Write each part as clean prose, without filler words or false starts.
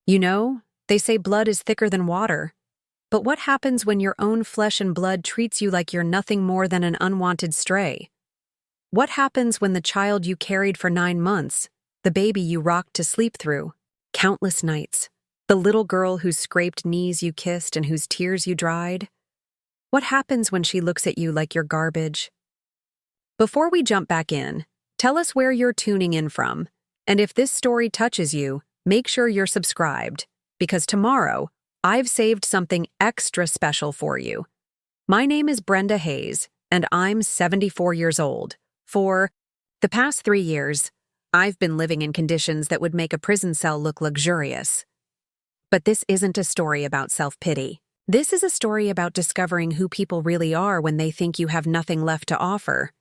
You know, they say blood is thicker than water. But what happens when your own flesh and blood treats you like you're nothing more than an unwanted stray? What happens when the child you carried for 9 months, the baby you rocked to sleep through, countless nights, the little girl whose scraped knees you kissed and whose tears you dried? What happens when she looks at you like you're garbage? Before we jump back in, tell us where you're tuning in from, and if this story touches you, make sure you're subscribed, because tomorrow, I've saved something extra special for you. My name is Brenda Hayes, and I'm 74 years old. For the past 3 years, I've been living in conditions that would make a prison cell look luxurious. But this isn't a story about self-pity. This is a story about discovering who people really are when they think you have nothing left to offer.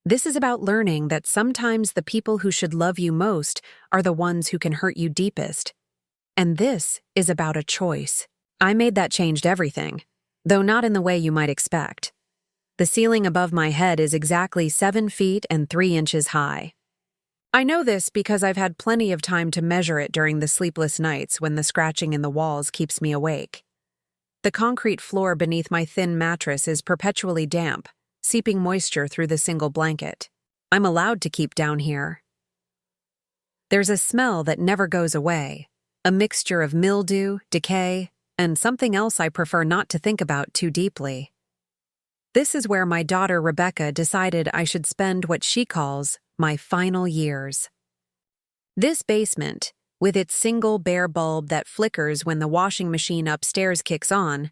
This is about learning that sometimes the people who should love you most are the ones who can hurt you deepest. And this is about a choice. I made that changed everything, though not in the way you might expect. The ceiling above my head is exactly 7 feet and 3 inches high. I know this because I've had plenty of time to measure it during the sleepless nights when the scratching in the walls keeps me awake. The concrete floor beneath my thin mattress is perpetually damp, seeping moisture through the single blanket. I'm allowed to keep down here. There's a smell that never goes away, a mixture of mildew, decay, and something else I prefer not to think about too deeply. This is where my daughter Rebecca decided I should spend what she calls my final years. This basement, with its single bare bulb that flickers when the washing machine upstairs kicks on,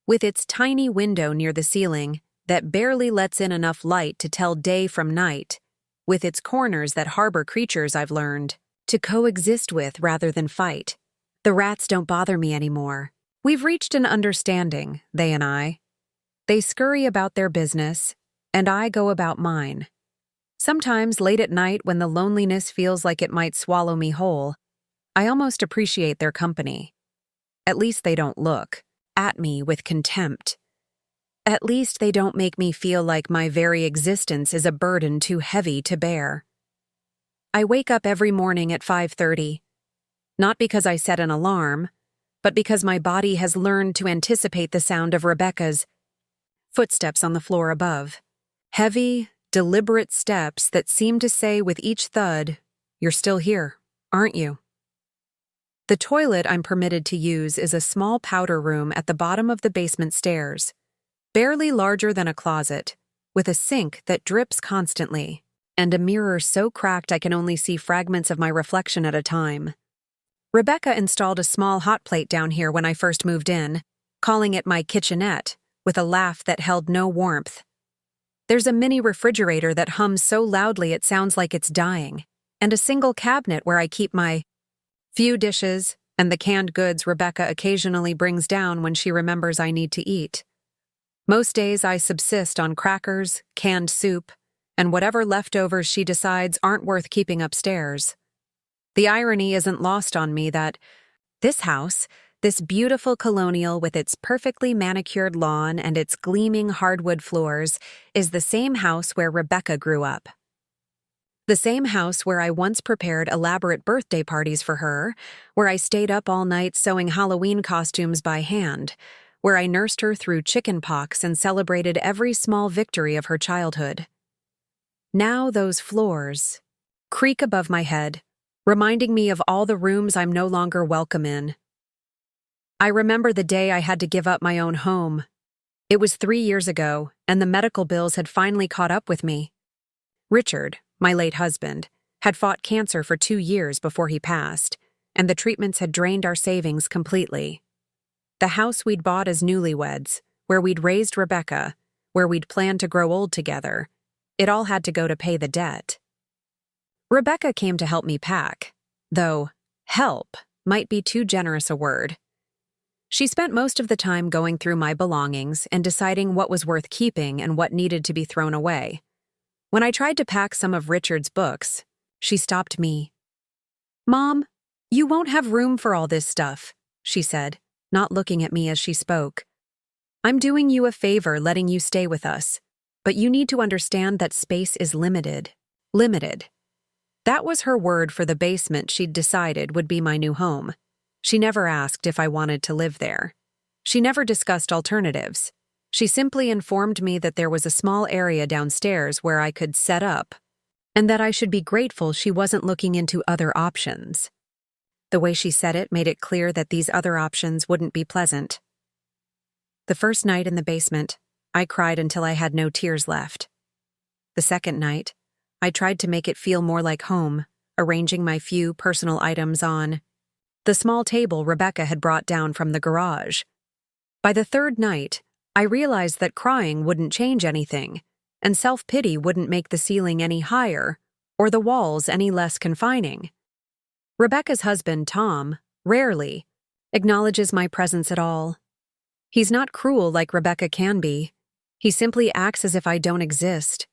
with its tiny window near the ceiling that barely lets in enough light to tell day from night, with its corners that harbor creatures I've learned to coexist with rather than fight. The rats don't bother me anymore. We've reached an understanding, they and I. They scurry about their business, and I go about mine. Sometimes late at night when the loneliness feels like it might swallow me whole, I almost appreciate their company. At least they don't look at me with contempt. At least they don't make me feel like my very existence is a burden too heavy to bear. I wake up every morning at 5:30, not because I set an alarm, but because my body has learned to anticipate the sound of Rebecca's footsteps on the floor above. Heavy, deliberate steps that seem to say with each thud, "You're still here, aren't you?" The toilet I'm permitted to use is a small powder room at the bottom of the basement stairs, barely larger than a closet, with a sink that drips constantly, and a mirror so cracked I can only see fragments of my reflection at a time. Rebecca installed a small hot plate down here when I first moved in, calling it my kitchenette, with a laugh that held no warmth. There's a mini refrigerator that hums so loudly it sounds like it's dying, and a single cabinet where I keep my few dishes and the canned goods Rebecca occasionally brings down when she remembers I need to eat. Most days I subsist on crackers, canned soup, and whatever leftovers she decides aren't worth keeping upstairs. The irony isn't lost on me that this house, this beautiful colonial with its perfectly manicured lawn and its gleaming hardwood floors, is the same house where Rebecca grew up. The same house where I once prepared elaborate birthday parties for her, where I stayed up all night sewing Halloween costumes by hand, where I nursed her through chicken pox and celebrated every small victory of her childhood. Now those floors creak above my head, reminding me of all the rooms I'm no longer welcome in. I remember the day I had to give up my own home. It was 3 years ago, and the medical bills had finally caught up with me. Richard, my late husband, had fought cancer for 2 years before he passed, and the treatments had drained our savings completely. The house we'd bought as newlyweds, where we'd raised Rebecca, where we'd planned to grow old together, it all had to go to pay the debt. Rebecca came to help me pack, though help might be too generous a word. She spent most of the time going through my belongings and deciding what was worth keeping and what needed to be thrown away. When I tried to pack some of Richard's books, she stopped me. "Mom, you won't have room for all this stuff," she said, not looking at me as she spoke. "I'm doing you a favor letting you stay with us, but you need to understand that space is limited." Limited. That was her word for the basement she'd decided would be my new home. She never asked if I wanted to live there. She never discussed alternatives. She simply informed me that there was a small area downstairs where I could set up, and that I should be grateful she wasn't looking into other options. The way she said it made it clear that these other options wouldn't be pleasant. The first night in the basement, I cried until I had no tears left. The second night, I tried to make it feel more like home, arranging my few personal items on the small table Rebecca had brought down from the garage. By the third night, I realized that crying wouldn't change anything, and self-pity wouldn't make the ceiling any higher or the walls any less confining. Rebecca's husband, Tom, rarely acknowledges my presence at all. He's not cruel like Rebecca can be. He simply acts as if I don't exist.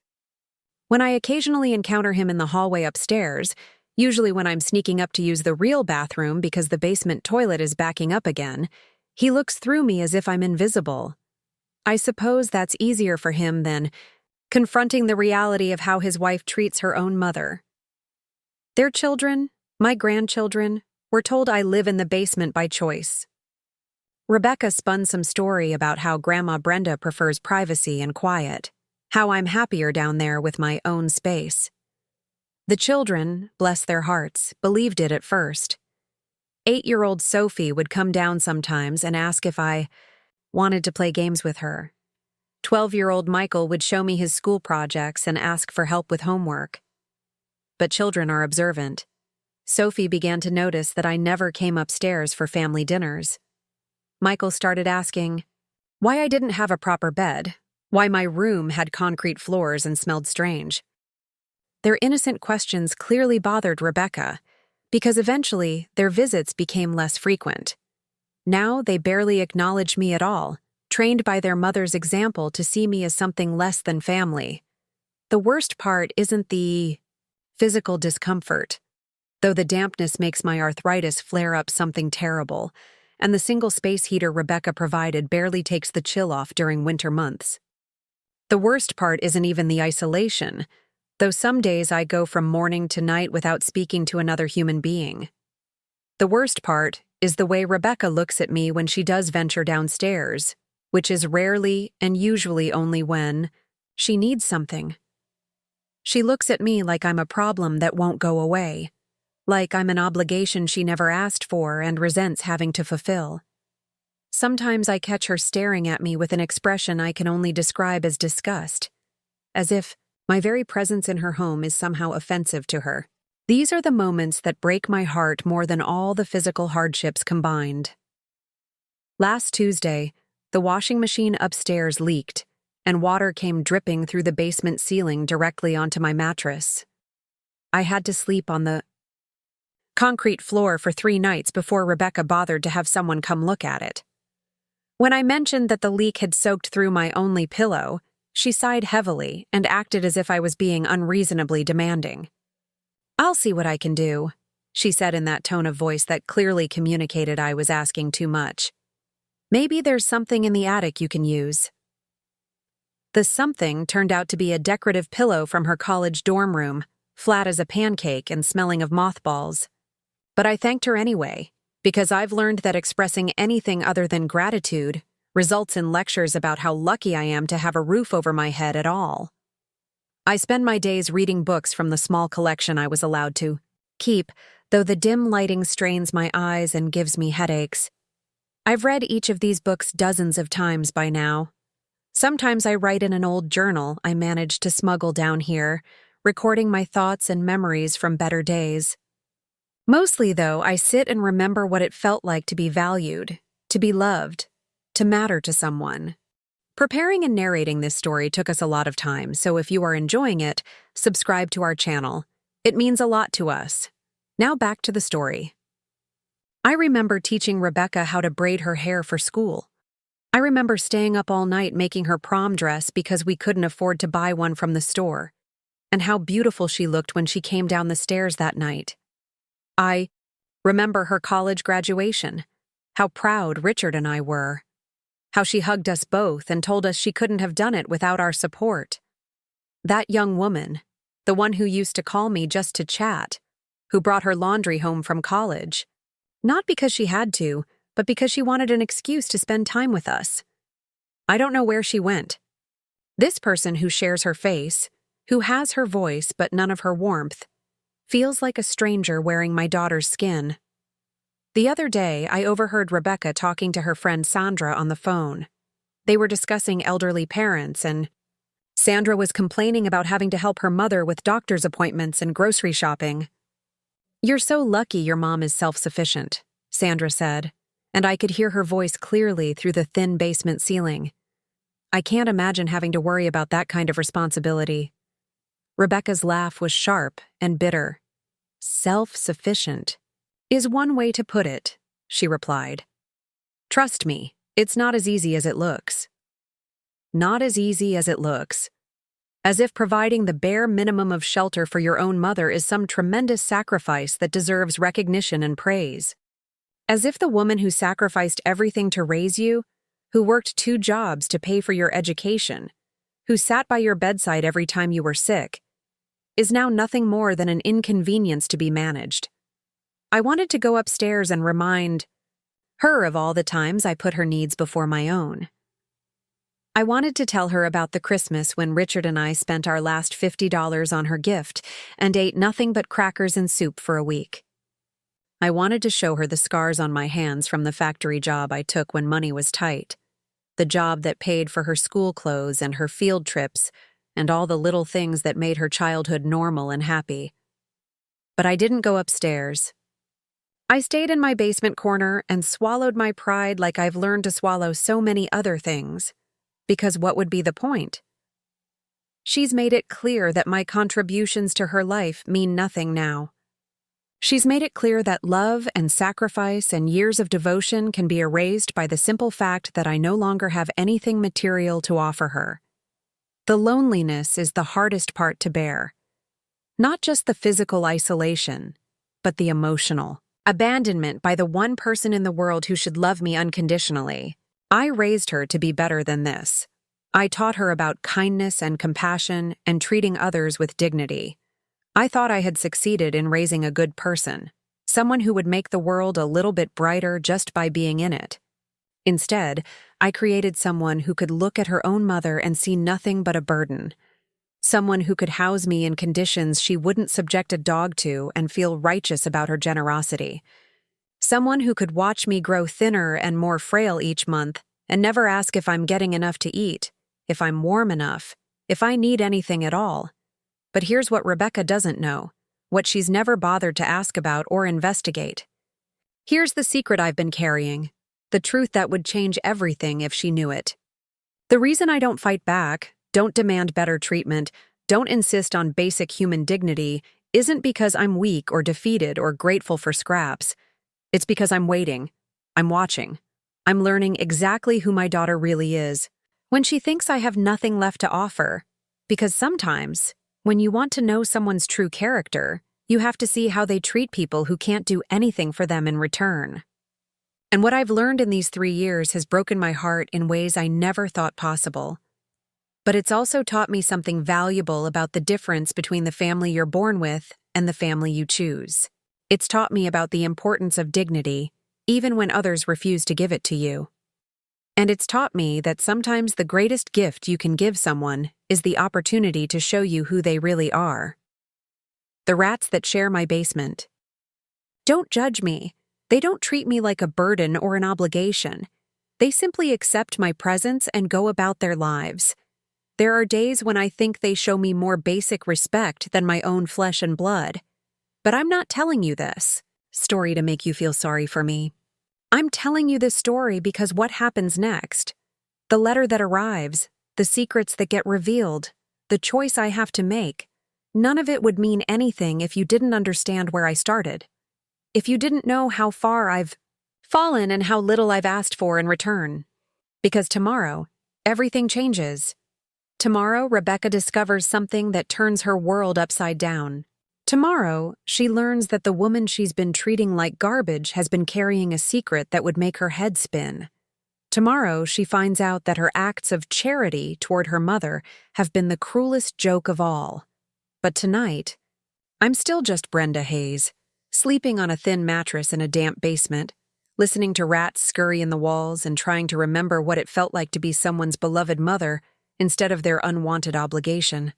When I occasionally encounter him in the hallway upstairs, usually when I'm sneaking up to use the real bathroom because the basement toilet is backing up again, he looks through me as if I'm invisible. I suppose that's easier for him than confronting the reality of how his wife treats her own mother. Their children, my grandchildren, were told I live in the basement by choice. Rebecca spun some story about how Grandma Brenda prefers privacy and quiet, how I'm happier down there with my own space. The children, bless their hearts, believed it at first. 8-year-old Sophie would come down sometimes and ask if I wanted to play games with her. 12-year-old Michael would show me his school projects and ask for help with homework. But children are observant. Sophie began to notice that I never came upstairs for family dinners. Michael started asking why I didn't have a proper bed, why my room had concrete floors and smelled strange. Their innocent questions clearly bothered Rebecca, because eventually their visits became less frequent. Now they barely acknowledge me at all, trained by their mother's example to see me as something less than family. The worst part isn't the physical discomfort, though the dampness makes my arthritis flare up something terrible, and the single space heater Rebecca provided barely takes the chill off during winter months. The worst part isn't even the isolation, though some days I go from morning to night without speaking to another human being. The worst part is the way Rebecca looks at me when she does venture downstairs, which is rarely and usually only when she needs something. She looks at me like I'm a problem that won't go away, like I'm an obligation she never asked for and resents having to fulfill. Sometimes I catch her staring at me with an expression I can only describe as disgust, as if my very presence in her home is somehow offensive to her. These are the moments that break my heart more than all the physical hardships combined. Last Tuesday, the washing machine upstairs leaked, and water came dripping through the basement ceiling directly onto my mattress. I had to sleep on the concrete floor for 3 nights before Rebecca bothered to have someone come look at it. When I mentioned that the leak had soaked through my only pillow, she sighed heavily and acted as if I was being unreasonably demanding. "I'll see what I can do," she said in that tone of voice that clearly communicated I was asking too much. "Maybe there's something in the attic you can use." The something turned out to be a decorative pillow from her college dorm room, flat as a pancake and smelling of mothballs. But I thanked her anyway, because I've learned that expressing anything other than gratitude results in lectures about how lucky I am to have a roof over my head at all. I spend my days reading books from the small collection I was allowed to keep, though the dim lighting strains my eyes and gives me headaches. I've read each of these books dozens of times by now. Sometimes I write in an old journal I managed to smuggle down here, recording my thoughts and memories from better days. Mostly, though, I sit and remember what it felt like to be valued, to be loved, to matter to someone. Preparing and narrating this story took us a lot of time, so if you are enjoying it, subscribe to our channel. It means a lot to us. Now back to the story. I remember teaching Rebecca how to braid her hair for school. I remember staying up all night making her prom dress because we couldn't afford to buy one from the store, and how beautiful she looked when she came down the stairs that night. I remember her college graduation, how proud Richard and I were, how she hugged us both and told us she couldn't have done it without our support. That young woman, the one who used to call me just to chat, who brought her laundry home from college, Not because she had to, but because she wanted an excuse to spend time with us. I don't know where she went. This person who shares her face, who has her voice but none of her warmth, feels like a stranger wearing my daughter's skin. The other day, I overheard Rebecca talking to her friend Sandra on the phone. They were discussing elderly parents, and Sandra was complaining about having to help her mother with doctor's appointments and grocery shopping. "You're so lucky your mom is self-sufficient," Sandra said, and I could hear her voice clearly through the thin basement ceiling. I can't imagine having to worry about that kind of responsibility. Rebecca's laugh was sharp and bitter. "Self-sufficient is one way to put it," she replied. "Trust me, it's not as easy as it looks." Not as easy as it looks. As if providing the bare minimum of shelter for your own mother is some tremendous sacrifice that deserves recognition and praise. As if the woman who sacrificed everything to raise you, who worked 2 jobs to pay for your education, who sat by your bedside every time you were sick, is now nothing more than an inconvenience to be managed. I wanted to go upstairs and remind her of all the times I put her needs before my own. I wanted to tell her about the Christmas when Richard and I spent our last $50 on her gift and ate nothing but crackers and soup for a week. I wanted to show her the scars on my hands from the factory job I took when money was tight, the job that paid for her school clothes and her field trips and all the little things that made her childhood normal and happy. But I didn't go upstairs. I stayed in my basement corner and swallowed my pride like I've learned to swallow so many other things. Because what would be the point? She's made it clear that my contributions to her life mean nothing now. She's made it clear that love and sacrifice and years of devotion can be erased by the simple fact that I no longer have anything material to offer her. The loneliness is the hardest part to bear. Not just the physical isolation, but the emotional. Abandonment by the one person in the world who should love me unconditionally. I raised her to be better than this. I taught her about kindness and compassion and treating others with dignity. I thought I had succeeded in raising a good person, someone who would make the world a little bit brighter just by being in it. Instead, I created someone who could look at her own mother and see nothing but a burden. Someone who could house me in conditions she wouldn't subject a dog to and feel righteous about her generosity. Someone who could watch me grow thinner and more frail each month and never ask if I'm getting enough to eat, if I'm warm enough, if I need anything at all. But here's what Rebecca doesn't know, what she's never bothered to ask about or investigate. Here's the secret I've been carrying, the truth that would change everything if she knew it. The reason I don't fight back, don't demand better treatment, don't insist on basic human dignity, isn't because I'm weak or defeated or grateful for scraps. It's because I'm waiting, I'm watching, I'm learning exactly who my daughter really is. When she thinks I have nothing left to offer, because sometimes, when you want to know someone's true character, you have to see how they treat people who can't do anything for them in return. And what I've learned in these 3 years has broken my heart in ways I never thought possible. But it's also taught me something valuable about the difference between the family you're born with and the family you choose. It's taught me about the importance of dignity, even when others refuse to give it to you. And it's taught me that sometimes the greatest gift you can give someone is the opportunity to show you who they really are. The rats that share my basement. Don't judge me. They don't treat me like a burden or an obligation. They simply accept my presence and go about their lives. There are days when I think they show me more basic respect than my own flesh and blood. But I'm not telling you this story to make you feel sorry for me. I'm telling you this story because what happens next, the letter that arrives, the secrets that get revealed, the choice I have to make, none of it would mean anything if you didn't understand where I started. If you didn't know how far I've fallen and how little I've asked for in return. Because tomorrow, everything changes. Tomorrow, Rebecca discovers something that turns her world upside down. Tomorrow, she learns that the woman she's been treating like garbage has been carrying a secret that would make her head spin. Tomorrow, she finds out that her acts of charity toward her mother have been the cruelest joke of all. But tonight, I'm still just Brenda Hayes, sleeping on a thin mattress in a damp basement, listening to rats scurry in the walls and trying to remember what it felt like to be someone's beloved mother instead of their unwanted obligation.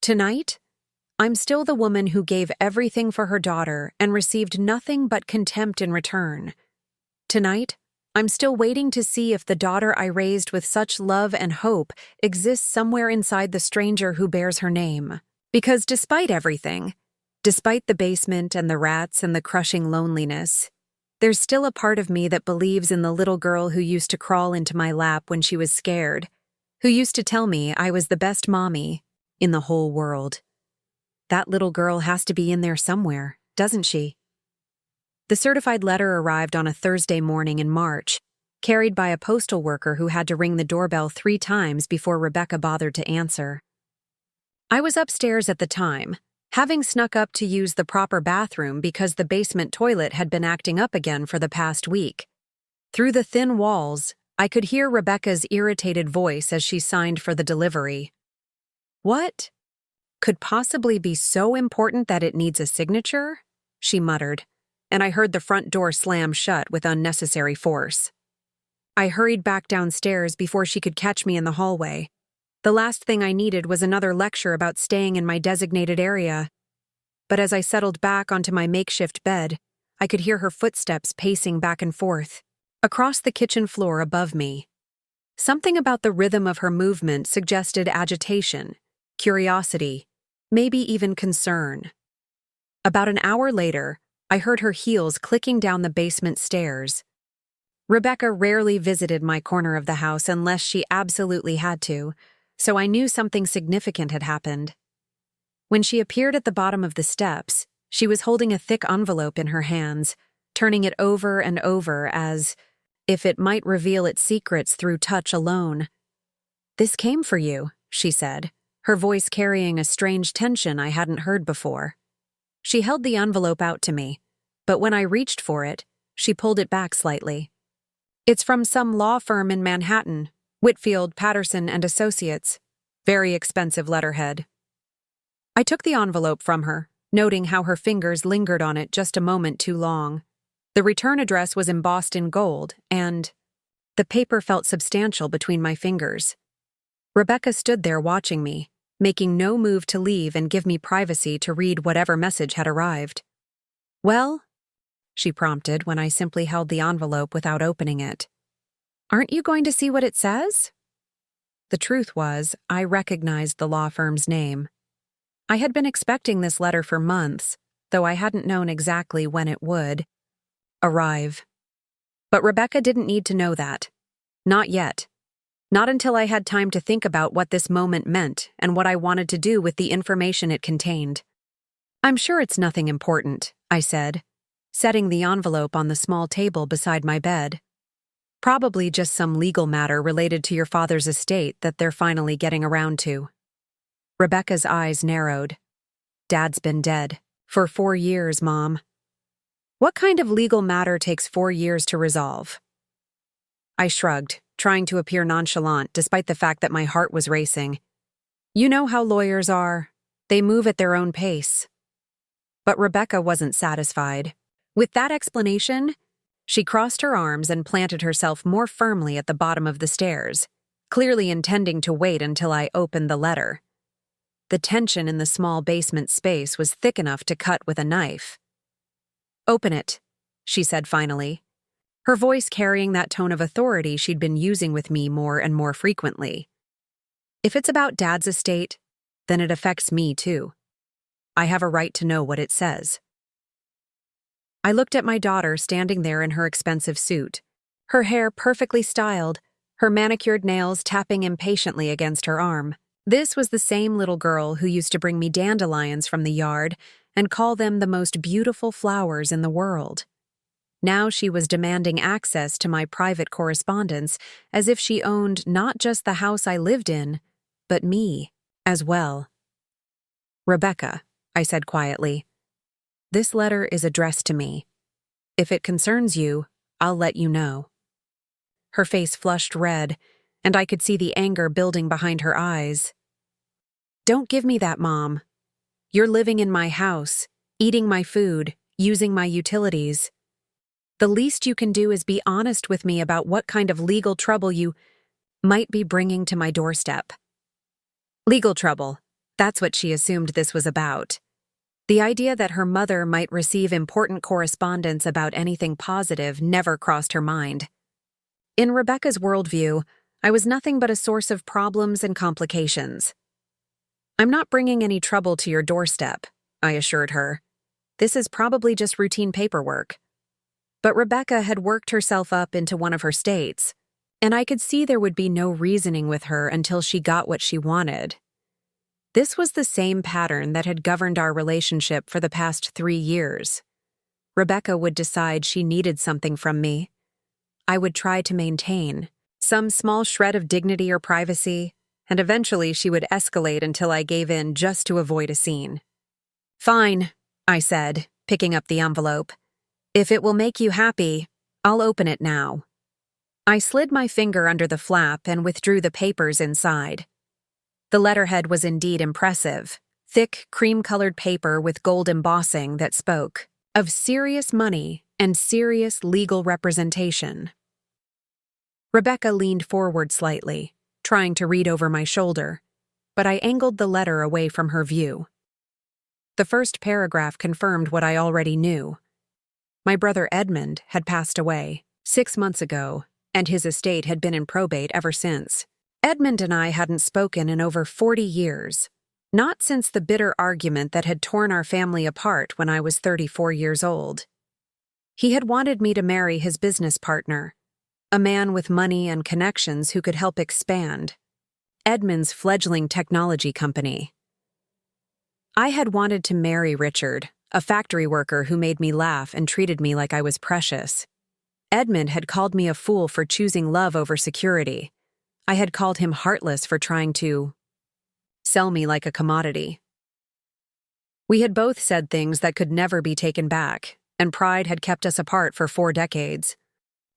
Tonight, I'm still the woman who gave everything for her daughter and received nothing but contempt in return. Tonight, I'm still waiting to see if the daughter I raised with such love and hope exists somewhere inside the stranger who bears her name. Because despite everything, despite the basement and the rats and the crushing loneliness, there's still a part of me that believes in the little girl who used to crawl into my lap when she was scared, who used to tell me I was the best mommy in the whole world. That little girl has to be in there somewhere, doesn't she? The certified letter arrived on a Thursday morning in March, carried by a postal worker who had to ring the doorbell 3 times before Rebecca bothered to answer. I was upstairs at the time, having snuck up to use the proper bathroom because the basement toilet had been acting up again for the past week. Through the thin walls, I could hear Rebecca's irritated voice as she signed for the delivery. "What? Could possibly be so important that it needs a signature?" she muttered, and I heard the front door slam shut with unnecessary force. I hurried back downstairs before she could catch me in the hallway. The last thing I needed was another lecture about staying in my designated area. But as I settled back onto my makeshift bed, I could hear her footsteps pacing back and forth, across the kitchen floor above me. Something about the rhythm of her movement suggested agitation, curiosity, maybe even concern. About an hour later, I heard her heels clicking down the basement stairs. Rebecca rarely visited my corner of the house unless she absolutely had to, so I knew something significant had happened. When she appeared at the bottom of the steps, she was holding a thick envelope in her hands, turning it over and over as if it might reveal its secrets through touch alone. "This came for you," she said, her voice carrying a strange tension I hadn't heard before. She held the envelope out to me, but when I reached for it, she pulled it back slightly. "It's from some law firm in Manhattan, Whitfield, Patterson and Associates. Very expensive letterhead." I took the envelope from her, noting how her fingers lingered on it just a moment too long. The return address was embossed in gold, and the paper felt substantial between my fingers. Rebecca stood there watching me, making no move to leave and give me privacy to read whatever message had arrived. "Well?" she prompted when I simply held the envelope without opening it. "Aren't you going to see what it says?" The truth was, I recognized the law firm's name. I had been expecting this letter for months, though I hadn't known exactly when it would arrive. But Rebecca didn't need to know that. Not yet. Not until I had time to think about what this moment meant and what I wanted to do with the information it contained. "I'm sure it's nothing important," I said, setting the envelope on the small table beside my bed. "Probably just some legal matter related to your father's estate that they're finally getting around to." Rebecca's eyes narrowed. "Dad's been dead for 4 years, Mom." "What kind of legal matter takes 4 years to resolve?" I shrugged, trying to appear nonchalant despite the fact that my heart was racing. "You know how lawyers are. They move at their own pace." But Rebecca wasn't satisfied. With that explanation, she crossed her arms and planted herself more firmly at the bottom of the stairs, clearly intending to wait until I opened the letter. The tension in the small basement space was thick enough to cut with a knife. "Open it," she said finally, her voice carrying that tone of authority she'd been using with me more and more frequently. "If it's about Dad's estate, then it affects me too. I have a right to know what it says." I looked at my daughter standing there in her expensive suit, her hair perfectly styled, her manicured nails tapping impatiently against her arm. This was the same little girl who used to bring me dandelions from the yard and call them the most beautiful flowers in the world. Now she was demanding access to my private correspondence as if she owned not just the house I lived in, but me as well. "Rebecca," I said quietly, "this letter is addressed to me. If it concerns you, I'll let you know." Her face flushed red, and I could see the anger building behind her eyes. "Don't give me that, Mom. You're living in my house, eating my food, using my utilities. The least you can do is be honest with me about what kind of legal trouble you might be bringing to my doorstep. Legal trouble. That's what she assumed this was about. The idea that her mother might receive important correspondence about anything positive never crossed her mind. In Rebecca's worldview, I was nothing but a source of problems and complications. "I'm not bringing any trouble to your doorstep," I assured her. "This is probably just routine paperwork." But Rebecca had worked herself up into one of her states, and I could see there would be no reasoning with her until she got what she wanted. This was the same pattern that had governed our relationship for the past 3 years. Rebecca would decide she needed something from me. I would try to maintain some small shred of dignity or privacy, and eventually she would escalate until I gave in just to avoid a scene. "Fine," I said, picking up the envelope. "If it will make you happy, I'll open it now." I slid my finger under the flap and withdrew the papers inside. The letterhead was indeed impressive, thick, cream-colored paper with gold embossing that spoke of serious money and serious legal representation. Rebecca leaned forward slightly, trying to read over my shoulder, but I angled the letter away from her view. The first paragraph confirmed what I already knew. My brother Edmund had passed away 6 months ago, and his estate had been in probate ever since. Edmund and I hadn't spoken in over 40 years, not since the bitter argument that had torn our family apart when I was 34 years old. He had wanted me to marry his business partner, a man with money and connections who could help expand Edmund's fledgling technology company. I had wanted to marry Richard, a factory worker who made me laugh and treated me like I was precious. Edmund had called me a fool for choosing love over security. I had called him heartless for trying to sell me like a commodity. We had both said things that could never be taken back, and pride had kept us apart for 4 decades.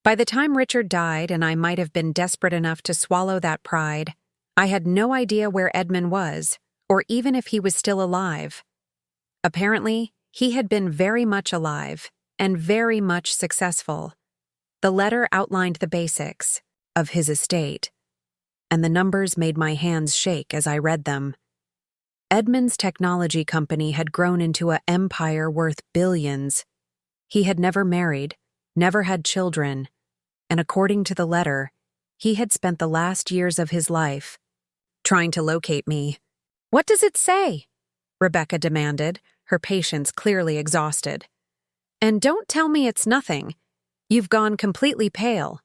By the time Richard died and I might have been desperate enough to swallow that pride, I had no idea where Edmund was, or even if he was still alive. Apparently, he had been very much alive and very much successful. The letter outlined the basics of his estate, and the numbers made my hands shake as I read them. Edmund's technology company had grown into an empire worth billions. He had never married, never had children, and according to the letter, he had spent the last years of his life trying to locate me. "What does it say?" Rebecca demanded, her patience clearly exhausted. "And don't tell me it's nothing. You've gone completely pale."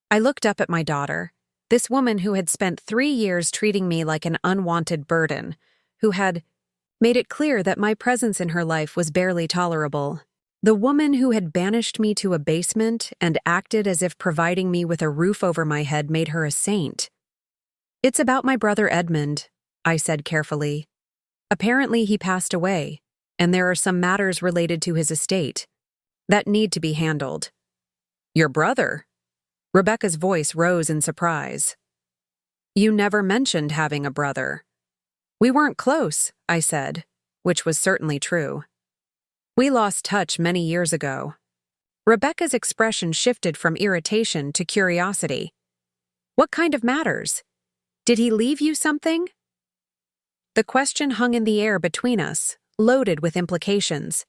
I looked up at my daughter, this woman who had spent 3 years treating me like an unwanted burden, who had made it clear that my presence in her life was barely tolerable. The woman who had banished me to a basement and acted as if providing me with a roof over my head made her a saint. "It's about my brother Edmund," I said carefully. "Apparently he passed away, and there are some matters related to his estate that need to be handled." "Your brother?" Rebecca's voice rose in surprise. "You never mentioned having a brother." "We weren't close," I said, which was certainly true. "We lost touch many years ago." Rebecca's expression shifted from irritation to curiosity. "What kind of matters? Did he leave you something?" The question hung in the air between us, loaded with implications.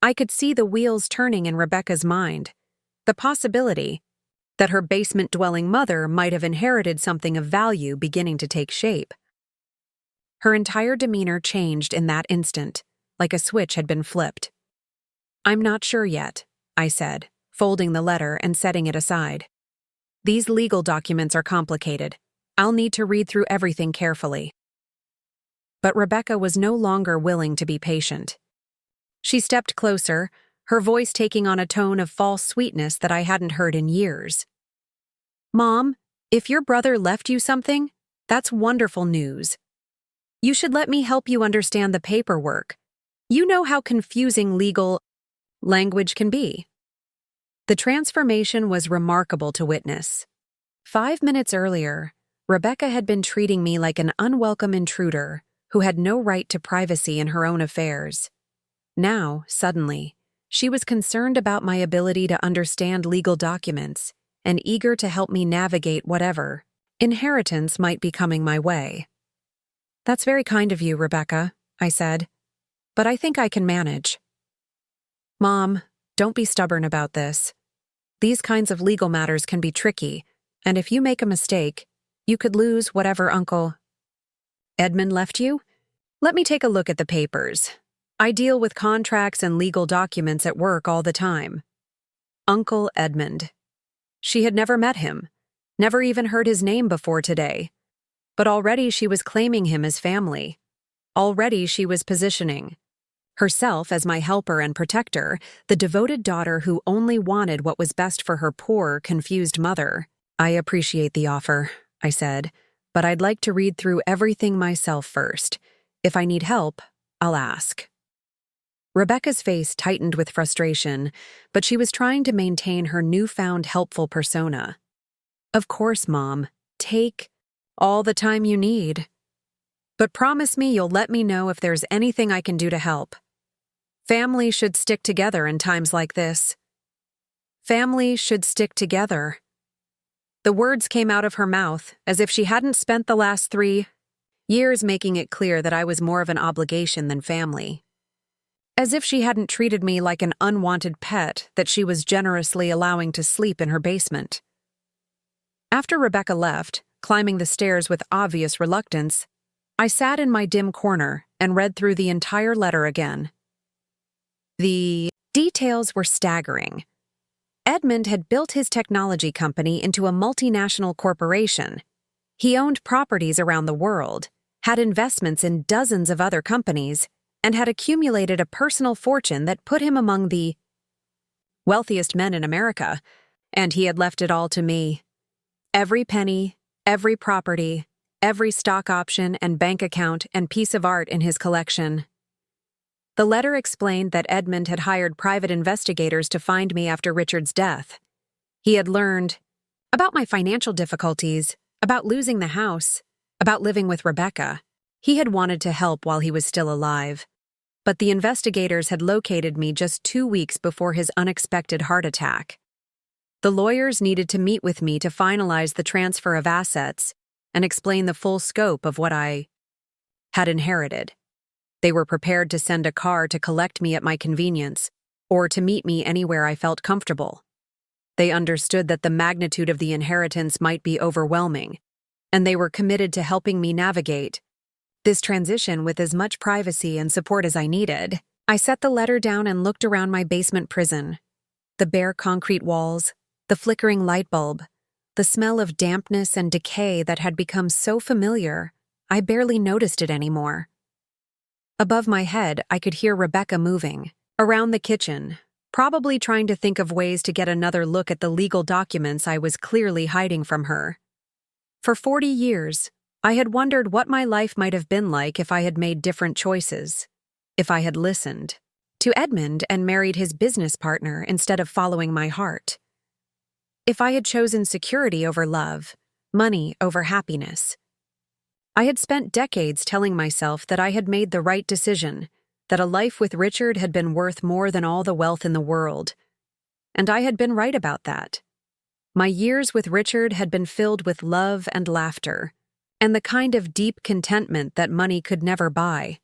I could see the wheels turning in Rebecca's mind, the possibility that her basement-dwelling mother might have inherited something of value beginning to take shape. Her entire demeanor changed in that instant, like a switch had been flipped. "I'm not sure yet," I said, folding the letter and setting it aside. "These legal documents are complicated. I'll need to read through everything carefully." But Rebecca was no longer willing to be patient. She stepped closer, her voice taking on a tone of false sweetness that I hadn't heard in years. "Mom, if your brother left you something, that's wonderful news. You should let me help you understand the paperwork. You know how confusing legal language can be." The transformation was remarkable to witness. 5 minutes earlier, Rebecca had been treating me like an unwelcome intruder who had no right to privacy in her own affairs. Now, suddenly, she was concerned about my ability to understand legal documents and eager to help me navigate whatever inheritance might be coming my way. "That's very kind of you, Rebecca," I said, "but I think I can manage." "Mom, don't be stubborn about this. These kinds of legal matters can be tricky, and if you make a mistake, you could lose whatever Uncle Edmund left you. Let me take a look at the papers. I deal with contracts and legal documents at work all the time." Uncle Edmund. She had never met him, never even heard his name before today. But already she was claiming him as family. Already she was positioning herself as my helper and protector, the devoted daughter who only wanted what was best for her poor, confused mother. "I appreciate the offer," I said, "but I'd like to read through everything myself first. If I need help, I'll ask." Rebecca's face tightened with frustration, but she was trying to maintain her newfound helpful persona. "Of course, Mom. Take all the time you need. But promise me you'll let me know if there's anything I can do to help. Family should stick together in times like this." Family should stick together. The words came out of her mouth as if she hadn't spent the last 3 years making it clear that I was more of an obligation than family. As if she hadn't treated me like an unwanted pet that she was generously allowing to sleep in her basement. After Rebecca left, climbing the stairs with obvious reluctance, I sat in my dim corner and read through the entire letter again. The details were staggering. Edmund had built his technology company into a multinational corporation. He owned properties around the world, had investments in dozens of other companies, and had accumulated a personal fortune that put him among the wealthiest men in America, and he had left it all to me. Every penny, every property, every stock option and bank account and piece of art in his collection. The letter explained that Edmund had hired private investigators to find me after Richard's death. He had learned about my financial difficulties, about losing the house, about living with Rebecca. He had wanted to help while he was still alive. But the investigators had located me just 2 weeks before his unexpected heart attack. The lawyers needed to meet with me to finalize the transfer of assets and explain the full scope of what I had inherited. They were prepared to send a car to collect me at my convenience, or to meet me anywhere I felt comfortable. They understood that the magnitude of the inheritance might be overwhelming, and they were committed to helping me navigate this transition with as much privacy and support as I needed. I set the letter down and looked around my basement prison. The bare concrete walls, the flickering light bulb, the smell of dampness and decay that had become so familiar, I barely noticed it anymore. Above my head, I could hear Rebecca moving around the kitchen, probably trying to think of ways to get another look at the legal documents I was clearly hiding from her. For 40 years, I had wondered what my life might have been like if I had made different choices, if I had listened to Edmund and married his business partner instead of following my heart. If I had chosen security over love, money over happiness. I had spent decades telling myself that I had made the right decision, that a life with Richard had been worth more than all the wealth in the world. And I had been right about that. My years with Richard had been filled with love and laughter, and the kind of deep contentment that money could never buy.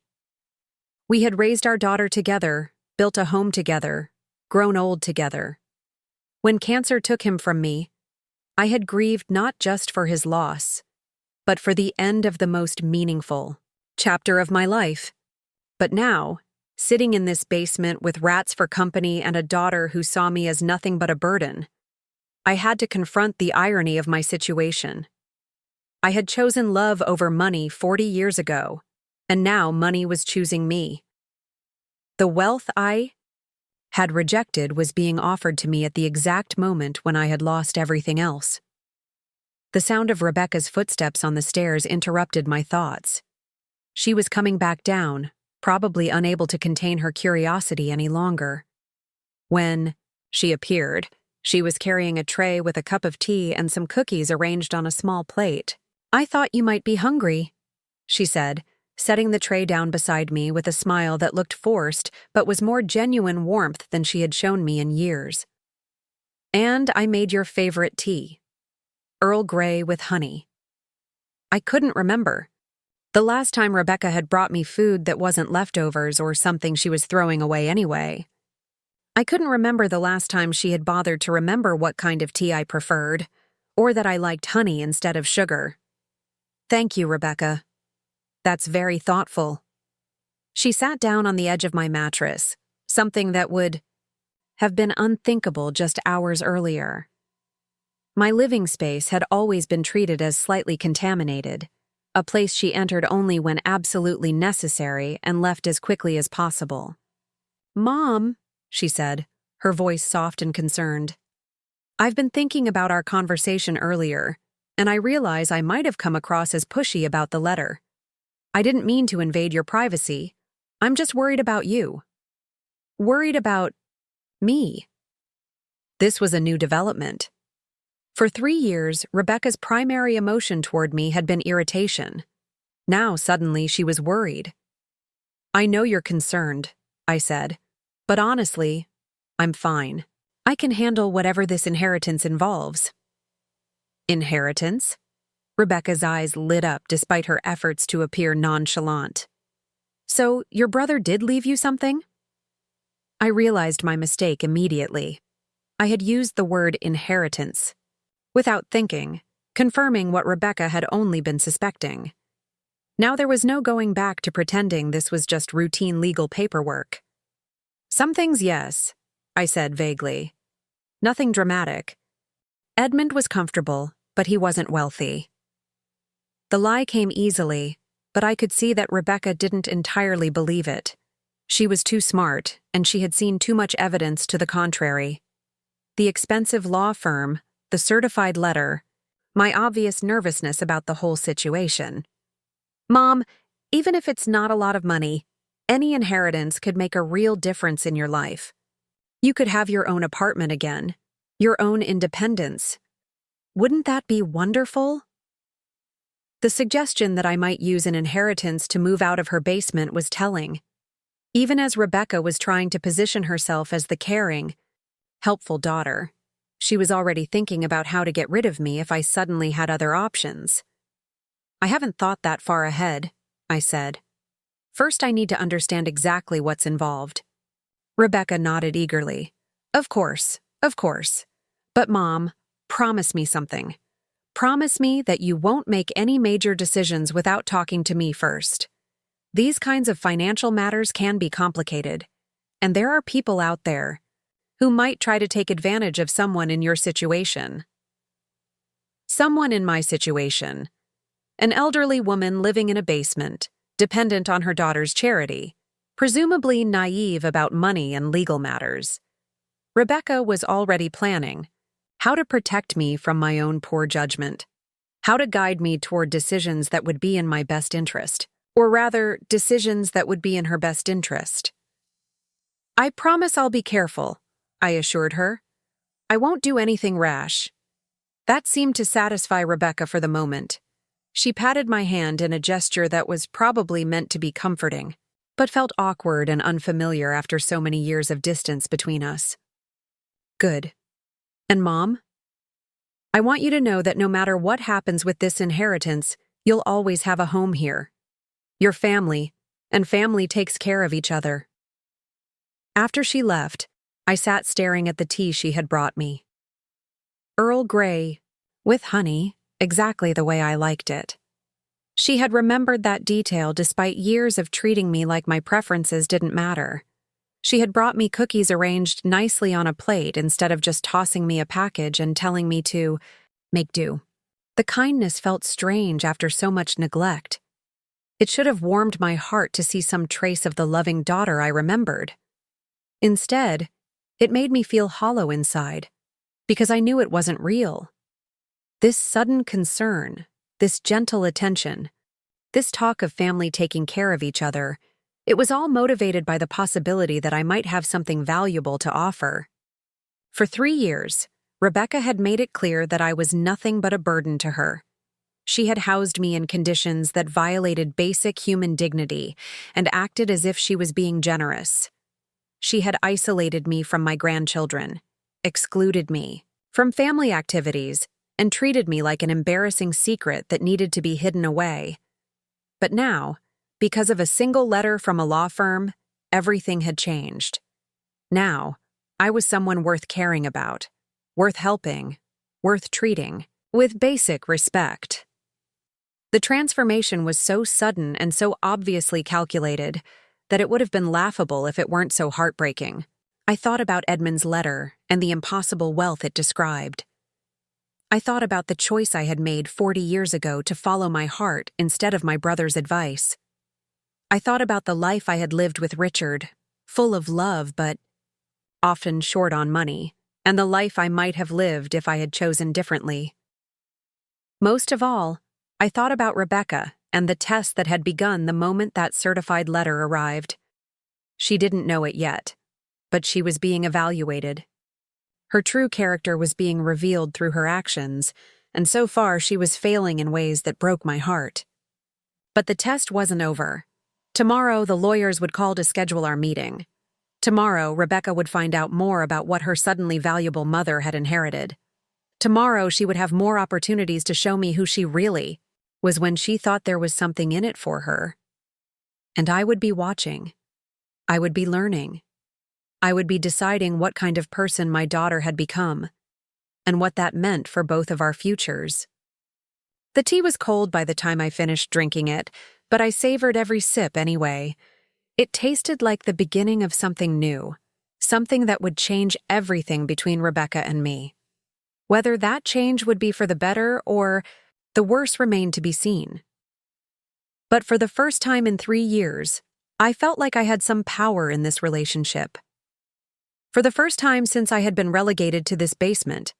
We had raised our daughter together, built a home together, grown old together. When cancer took him from me, I had grieved not just for his loss, but for the end of the most meaningful chapter of my life. But now, sitting in this basement with rats for company and a daughter who saw me as nothing but a burden, I had to confront the irony of my situation. I had chosen love over money 40 years ago, and now money was choosing me. The wealth I had rejected was being offered to me at the exact moment when I had lost everything else. The sound of Rebecca's footsteps on the stairs interrupted my thoughts. She was coming back down, probably unable to contain her curiosity any longer. When she appeared, she was carrying a tray with a cup of tea and some cookies arranged on a small plate. "I thought you might be hungry," she said, setting the tray down beside me with a smile that looked forced but was more genuine warmth than she had shown me in years. "And I made your favorite tea. Earl Grey with honey." I couldn't remember. The last time Rebecca had brought me food that wasn't leftovers or something she was throwing away anyway. I couldn't remember the last time she had bothered to remember what kind of tea I preferred, or that I liked honey instead of sugar. "Thank you, Rebecca. That's very thoughtful." She sat down on the edge of my mattress, something that would have been unthinkable just hours earlier. My living space had always been treated as slightly contaminated, a place she entered only when absolutely necessary and left as quickly as possible. "Mom," she said, her voice soft and concerned. "I've been thinking about our conversation earlier, and I realize I might have come across as pushy about the letter. I didn't mean to invade your privacy. I'm just worried about you." Worried about me. This was a new development. For 3 years, Rebecca's primary emotion toward me had been irritation. Now, suddenly, she was worried. "I know you're concerned," I said, "but honestly, I'm fine. I can handle whatever this inheritance involves." "Inheritance?" Rebecca's eyes lit up despite her efforts to appear nonchalant. "So, your brother did leave you something?" I realized my mistake immediately. I had used the word inheritance, without thinking, confirming what Rebecca had only been suspecting. Now there was no going back to pretending this was just routine legal paperwork. "Some things, yes," I said vaguely. "Nothing dramatic. Edmund was comfortable, but he wasn't wealthy." The lie came easily, but I could see that Rebecca didn't entirely believe it. She was too smart, and she had seen too much evidence to the contrary. The expensive law firm, the certified letter, my obvious nervousness about the whole situation. "Mom, even if it's not a lot of money, any inheritance could make a real difference in your life. You could have your own apartment again, your own independence. Wouldn't that be wonderful?" The suggestion that I might use an inheritance to move out of her basement was telling. Even as Rebecca was trying to position herself as the caring, helpful daughter, she was already thinking about how to get rid of me if I suddenly had other options. "I haven't thought that far ahead," I said. "First, I need to understand exactly what's involved." Rebecca nodded eagerly. Of course. But Mom, promise me something. Promise me that you won't make any major decisions without talking to me first. These kinds of financial matters can be complicated, and there are people out there who might try to take advantage of someone in your situation. Someone in my situation. An elderly woman living in a basement, dependent on her daughter's charity, presumably naive about money and legal matters. Rebecca was already planning how to protect me from my own poor judgment, how to guide me toward decisions that would be in my best interest, or rather, decisions that would be in her best interest. "I promise I'll be careful," I assured her. "I won't do anything rash." That seemed to satisfy Rebecca for the moment. She patted my hand in a gesture that was probably meant to be comforting, but felt awkward and unfamiliar after so many years of distance between us. "Good. And Mom? I want you to know that no matter what happens with this inheritance, you'll always have a home here. Your family, and family takes care of each other." After she left, I sat staring at the tea she had brought me. Earl Grey, with honey, exactly the way I liked it. She had remembered that detail despite years of treating me like my preferences didn't matter. She had brought me cookies arranged nicely on a plate instead of just tossing me a package and telling me to make do. The kindness felt strange after so much neglect. It should have warmed my heart to see some trace of the loving daughter I remembered. Instead, it made me feel hollow inside, because I knew it wasn't real. This sudden concern, this gentle attention, this talk of family taking care of each other, it was all motivated by the possibility that I might have something valuable to offer. For 3 years, Rebecca had made it clear that I was nothing but a burden to her. She had housed me in conditions that violated basic human dignity and acted as if she was being generous. She had isolated me from my grandchildren, excluded me from family activities, and treated me like an embarrassing secret that needed to be hidden away. But now, because of a single letter from a law firm, everything had changed. Now, I was someone worth caring about, worth helping, worth treating, with basic respect. The transformation was so sudden and so obviously calculated that it would have been laughable if it weren't so heartbreaking. I thought about Edmund's letter and the impossible wealth it described. I thought about the choice I had made 40 years ago to follow my heart instead of my brother's advice. I thought about the life I had lived with Richard, full of love but often short on money, and the life I might have lived if I had chosen differently. Most of all, I thought about Rebecca and the test that had begun the moment that certified letter arrived. She didn't know it yet, but she was being evaluated. Her true character was being revealed through her actions, and so far she was failing in ways that broke my heart. But the test wasn't over. Tomorrow, the lawyers would call to schedule our meeting. Tomorrow, Rebecca would find out more about what her suddenly valuable mother had inherited. Tomorrow, she would have more opportunities to show me who she really was when she thought there was something in it for her. And I would be watching. I would be learning. I would be deciding what kind of person my daughter had become, and what that meant for both of our futures. The tea was cold by the time I finished drinking it, but I savored every sip anyway. It tasted like the beginning of something new, something that would change everything between Rebecca and me. Whether that change would be for the better or the worse remained to be seen. But for the first time in 3 years, I felt like I had some power in this relationship. For the first time since I had been relegated to this basement,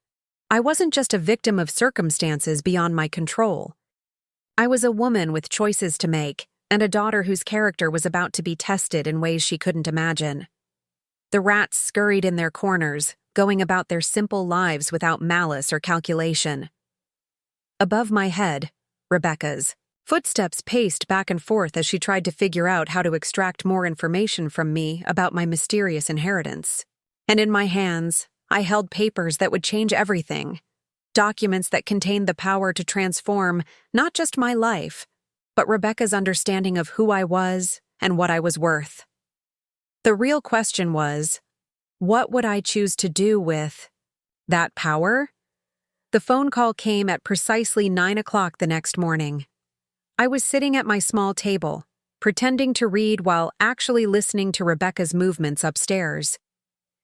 I wasn't just a victim of circumstances beyond my control. I was a woman with choices to make, and a daughter whose character was about to be tested in ways she couldn't imagine. The rats scurried in their corners, going about their simple lives without malice or calculation. Above my head, Rebecca's footsteps paced back and forth as she tried to figure out how to extract more information from me about my mysterious inheritance. And in my hands, I held papers that would change everything. Documents that contained the power to transform not just my life, but Rebecca's understanding of who I was and what I was worth. The real question was, what would I choose to do with that power? The phone call came at precisely 9 o'clock the next morning. I was sitting at my small table, pretending to read while actually listening to Rebecca's movements upstairs.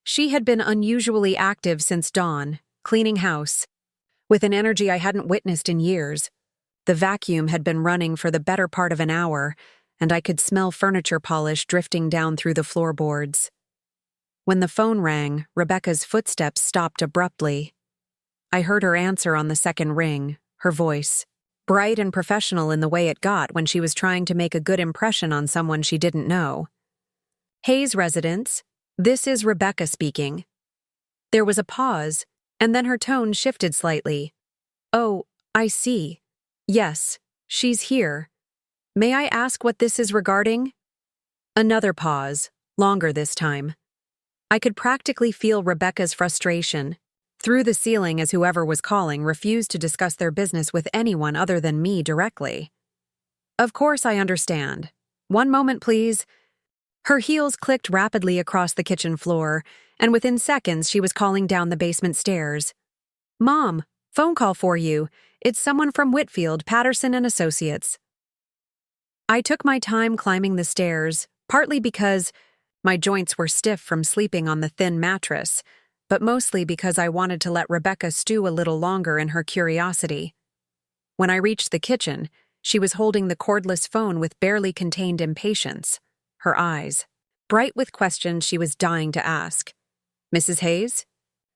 She had been unusually active since dawn, cleaning house, with an energy I hadn't witnessed in years. The vacuum had been running for the better part of an hour, and I could smell furniture polish drifting down through the floorboards. When the phone rang, Rebecca's footsteps stopped abruptly. I heard her answer on the second ring, her voice, bright and professional in the way it got when she was trying to make a good impression on someone she didn't know. Hayes residence, this is Rebecca speaking. There was a pause, and then her tone shifted slightly. Oh, I see. Yes, she's here. May I ask what this is regarding? Another pause, longer this time. I could practically feel Rebecca's frustration through the ceiling as whoever was calling refused to discuss their business with anyone other than me directly. Of course I understand. One moment, please. Her heels clicked rapidly across the kitchen floor, and within seconds she was calling down the basement stairs. Mom, phone call for you. It's someone from Whitfield, Patterson and Associates. I took my time climbing the stairs, partly because my joints were stiff from sleeping on the thin mattress, but mostly because I wanted to let Rebecca stew a little longer in her curiosity. When I reached the kitchen, she was holding the cordless phone with barely contained impatience, her eyes bright with questions she was dying to ask. Mrs. Hayes?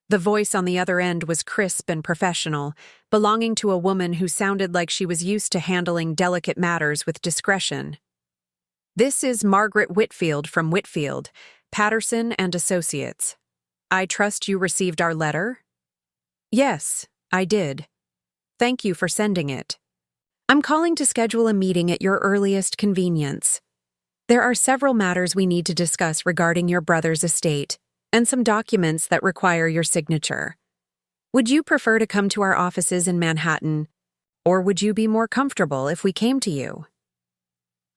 The voice on the other end was crisp and professional, belonging to a woman who sounded like she was used to handling delicate matters with discretion. This is Margaret Whitfield from Whitfield, Patterson and Associates. I trust you received our letter? Yes, I did. Thank you for sending it. I'm calling to schedule a meeting at your earliest convenience. There are several matters we need to discuss regarding your brother's estate and some documents that require your signature. Would you prefer to come to our offices in Manhattan, or would you be more comfortable if we came to you?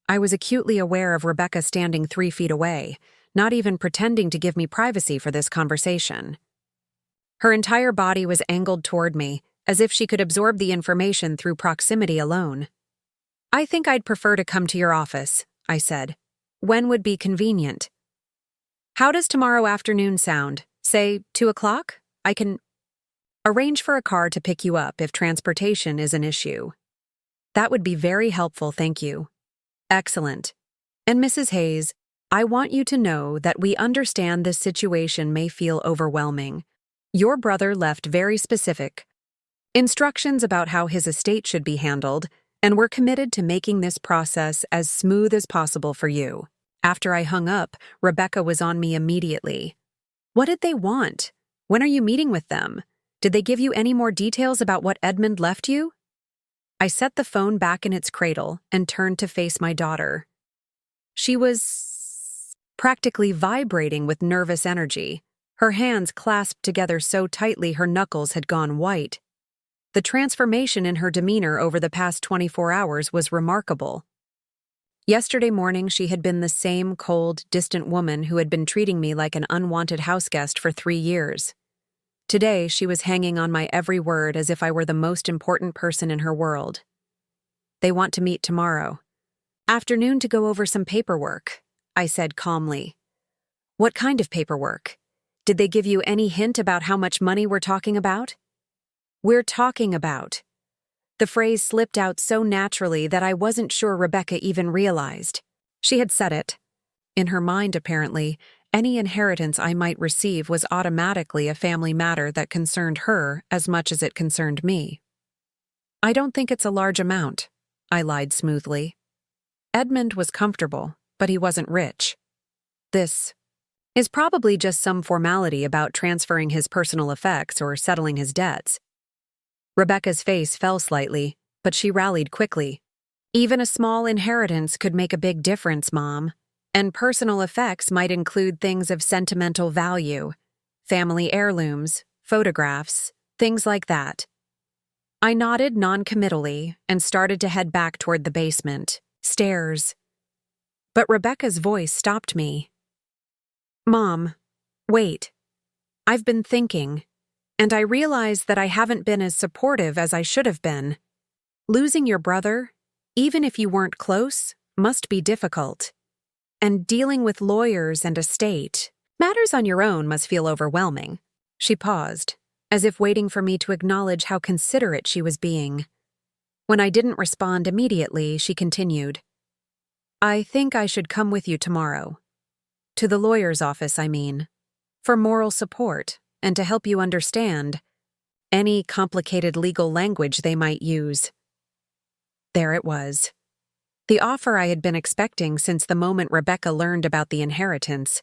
I was acutely aware of Rebecca standing 3 feet away, not even pretending to give me privacy for this conversation. Her entire body was angled toward me, as if she could absorb the information through proximity alone. I think I'd prefer to come to your office, I said. When would be convenient? How does tomorrow afternoon sound? Say 2 o'clock? I can arrange for a car to pick you up if transportation is an issue. That would be very helpful, thank you. Excellent. And Mrs. Hayes, I want you to know that we understand this situation may feel overwhelming. Your brother left very specific instructions about how his estate should be handled, and we're committed to making this process as smooth as possible for you. After I hung up, Rebecca was on me immediately. What did they want? When are you meeting with them? Did they give you any more details about what Edmund left you? I set the phone back in its cradle and turned to face my daughter. She was practically vibrating with nervous energy. Her hands clasped together so tightly her knuckles had gone white. The transformation in her demeanor over the past 24 hours was remarkable. Yesterday morning, she had been the same cold, distant woman who had been treating me like an unwanted houseguest for 3 years. Today, she was hanging on my every word as if I were the most important person in her world. They want to meet tomorrow. Afternoon to go over some paperwork, I said calmly. What kind of paperwork? Did they give you any hint about how much money we're talking about? We're talking about. The phrase slipped out so naturally that I wasn't sure Rebecca even realized. She had said it. In her mind, apparently, any inheritance I might receive was automatically a family matter that concerned her as much as it concerned me. I don't think it's a large amount, I lied smoothly. Edmund was comfortable, but he wasn't rich. This is probably just some formality about transferring his personal effects or settling his debts. Rebecca's face fell slightly, but she rallied quickly. Even a small inheritance could make a big difference, Mom. And personal effects might include things of sentimental value, family heirlooms, photographs, things like that. I nodded non-committally and started to head back toward the basement, stairs. But Rebecca's voice stopped me. Mom, wait. I've been thinking, and I realize that I haven't been as supportive as I should have been. Losing your brother, even if you weren't close, must be difficult. And dealing with lawyers and estate, matters on your own must feel overwhelming. She paused, as if waiting for me to acknowledge how considerate she was being. When I didn't respond immediately, she continued. I think I should come with you tomorrow. To the lawyer's office, I mean. For moral support, and to help you understand any complicated legal language they might use. There it was. The offer I had been expecting since the moment Rebecca learned about the inheritance.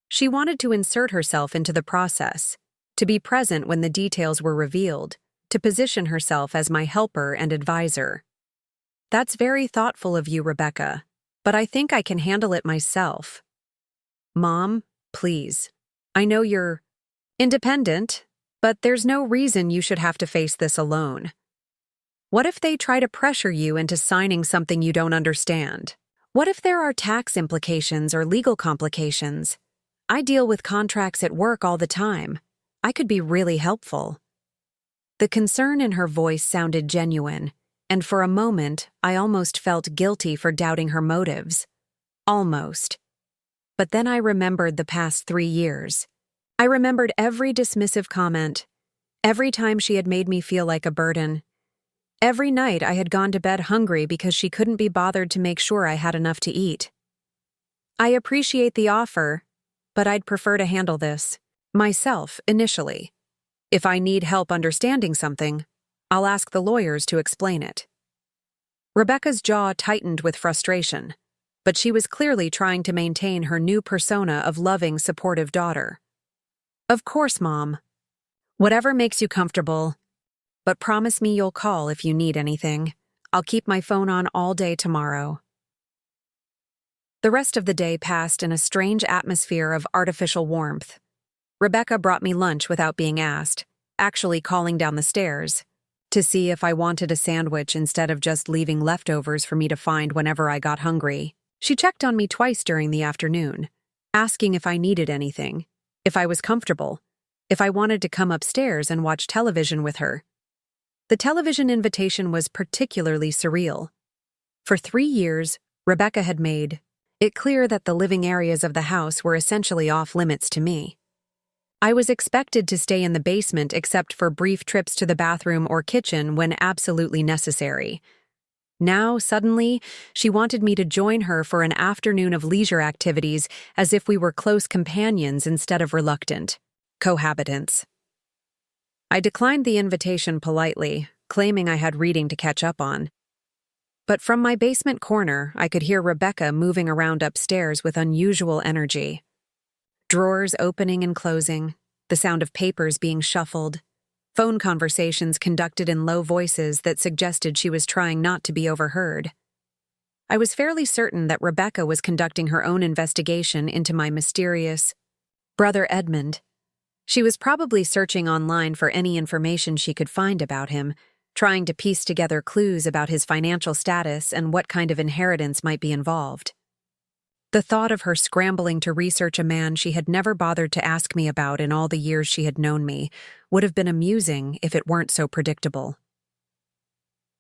She wanted to insert herself into the process, to be present when the details were revealed, to position herself as my helper and advisor. That's very thoughtful of you, Rebecca, but I think I can handle it myself. Mom, please. I know you're independent, but there's no reason you should have to face this alone. What if they try to pressure you into signing something you don't understand? What if there are tax implications or legal complications? I deal with contracts at work all the time. I could be really helpful. The concern in her voice sounded genuine, and for a moment I almost felt guilty for doubting her motives. Almost. But then I remembered the past 3 years. I remembered every dismissive comment, every time she had made me feel like a burden. Every night I had gone to bed hungry because she couldn't be bothered to make sure I had enough to eat. I appreciate the offer, but I'd prefer to handle this myself initially. If I need help understanding something, I'll ask the lawyers to explain it. Rebecca's jaw tightened with frustration, but she was clearly trying to maintain her new persona of loving, supportive daughter. Of course, Mom. Whatever makes you comfortable. But promise me you'll call if you need anything. I'll keep my phone on all day tomorrow. The rest of the day passed in a strange atmosphere of artificial warmth. Rebecca brought me lunch without being asked, actually calling down the stairs to see if I wanted a sandwich instead of just leaving leftovers for me to find whenever I got hungry. She checked on me twice during the afternoon, asking if I needed anything, if I was comfortable, if I wanted to come upstairs and watch television with her. The television invitation was particularly surreal. For 3 years, Rebecca had made it clear that the living areas of the house were essentially off-limits to me. I was expected to stay in the basement except for brief trips to the bathroom or kitchen when absolutely necessary. Now, suddenly, she wanted me to join her for an afternoon of leisure activities as if we were close companions instead of reluctant cohabitants. I declined the invitation politely, claiming I had reading to catch up on. But from my basement corner, I could hear Rebecca moving around upstairs with unusual energy. Drawers opening and closing, the sound of papers being shuffled, phone conversations conducted in low voices that suggested she was trying not to be overheard. I was fairly certain that Rebecca was conducting her own investigation into my mysterious brother Edmund. She was probably searching online for any information she could find about him, trying to piece together clues about his financial status and what kind of inheritance might be involved. The thought of her scrambling to research a man she had never bothered to ask me about in all the years she had known me would have been amusing if it weren't so predictable.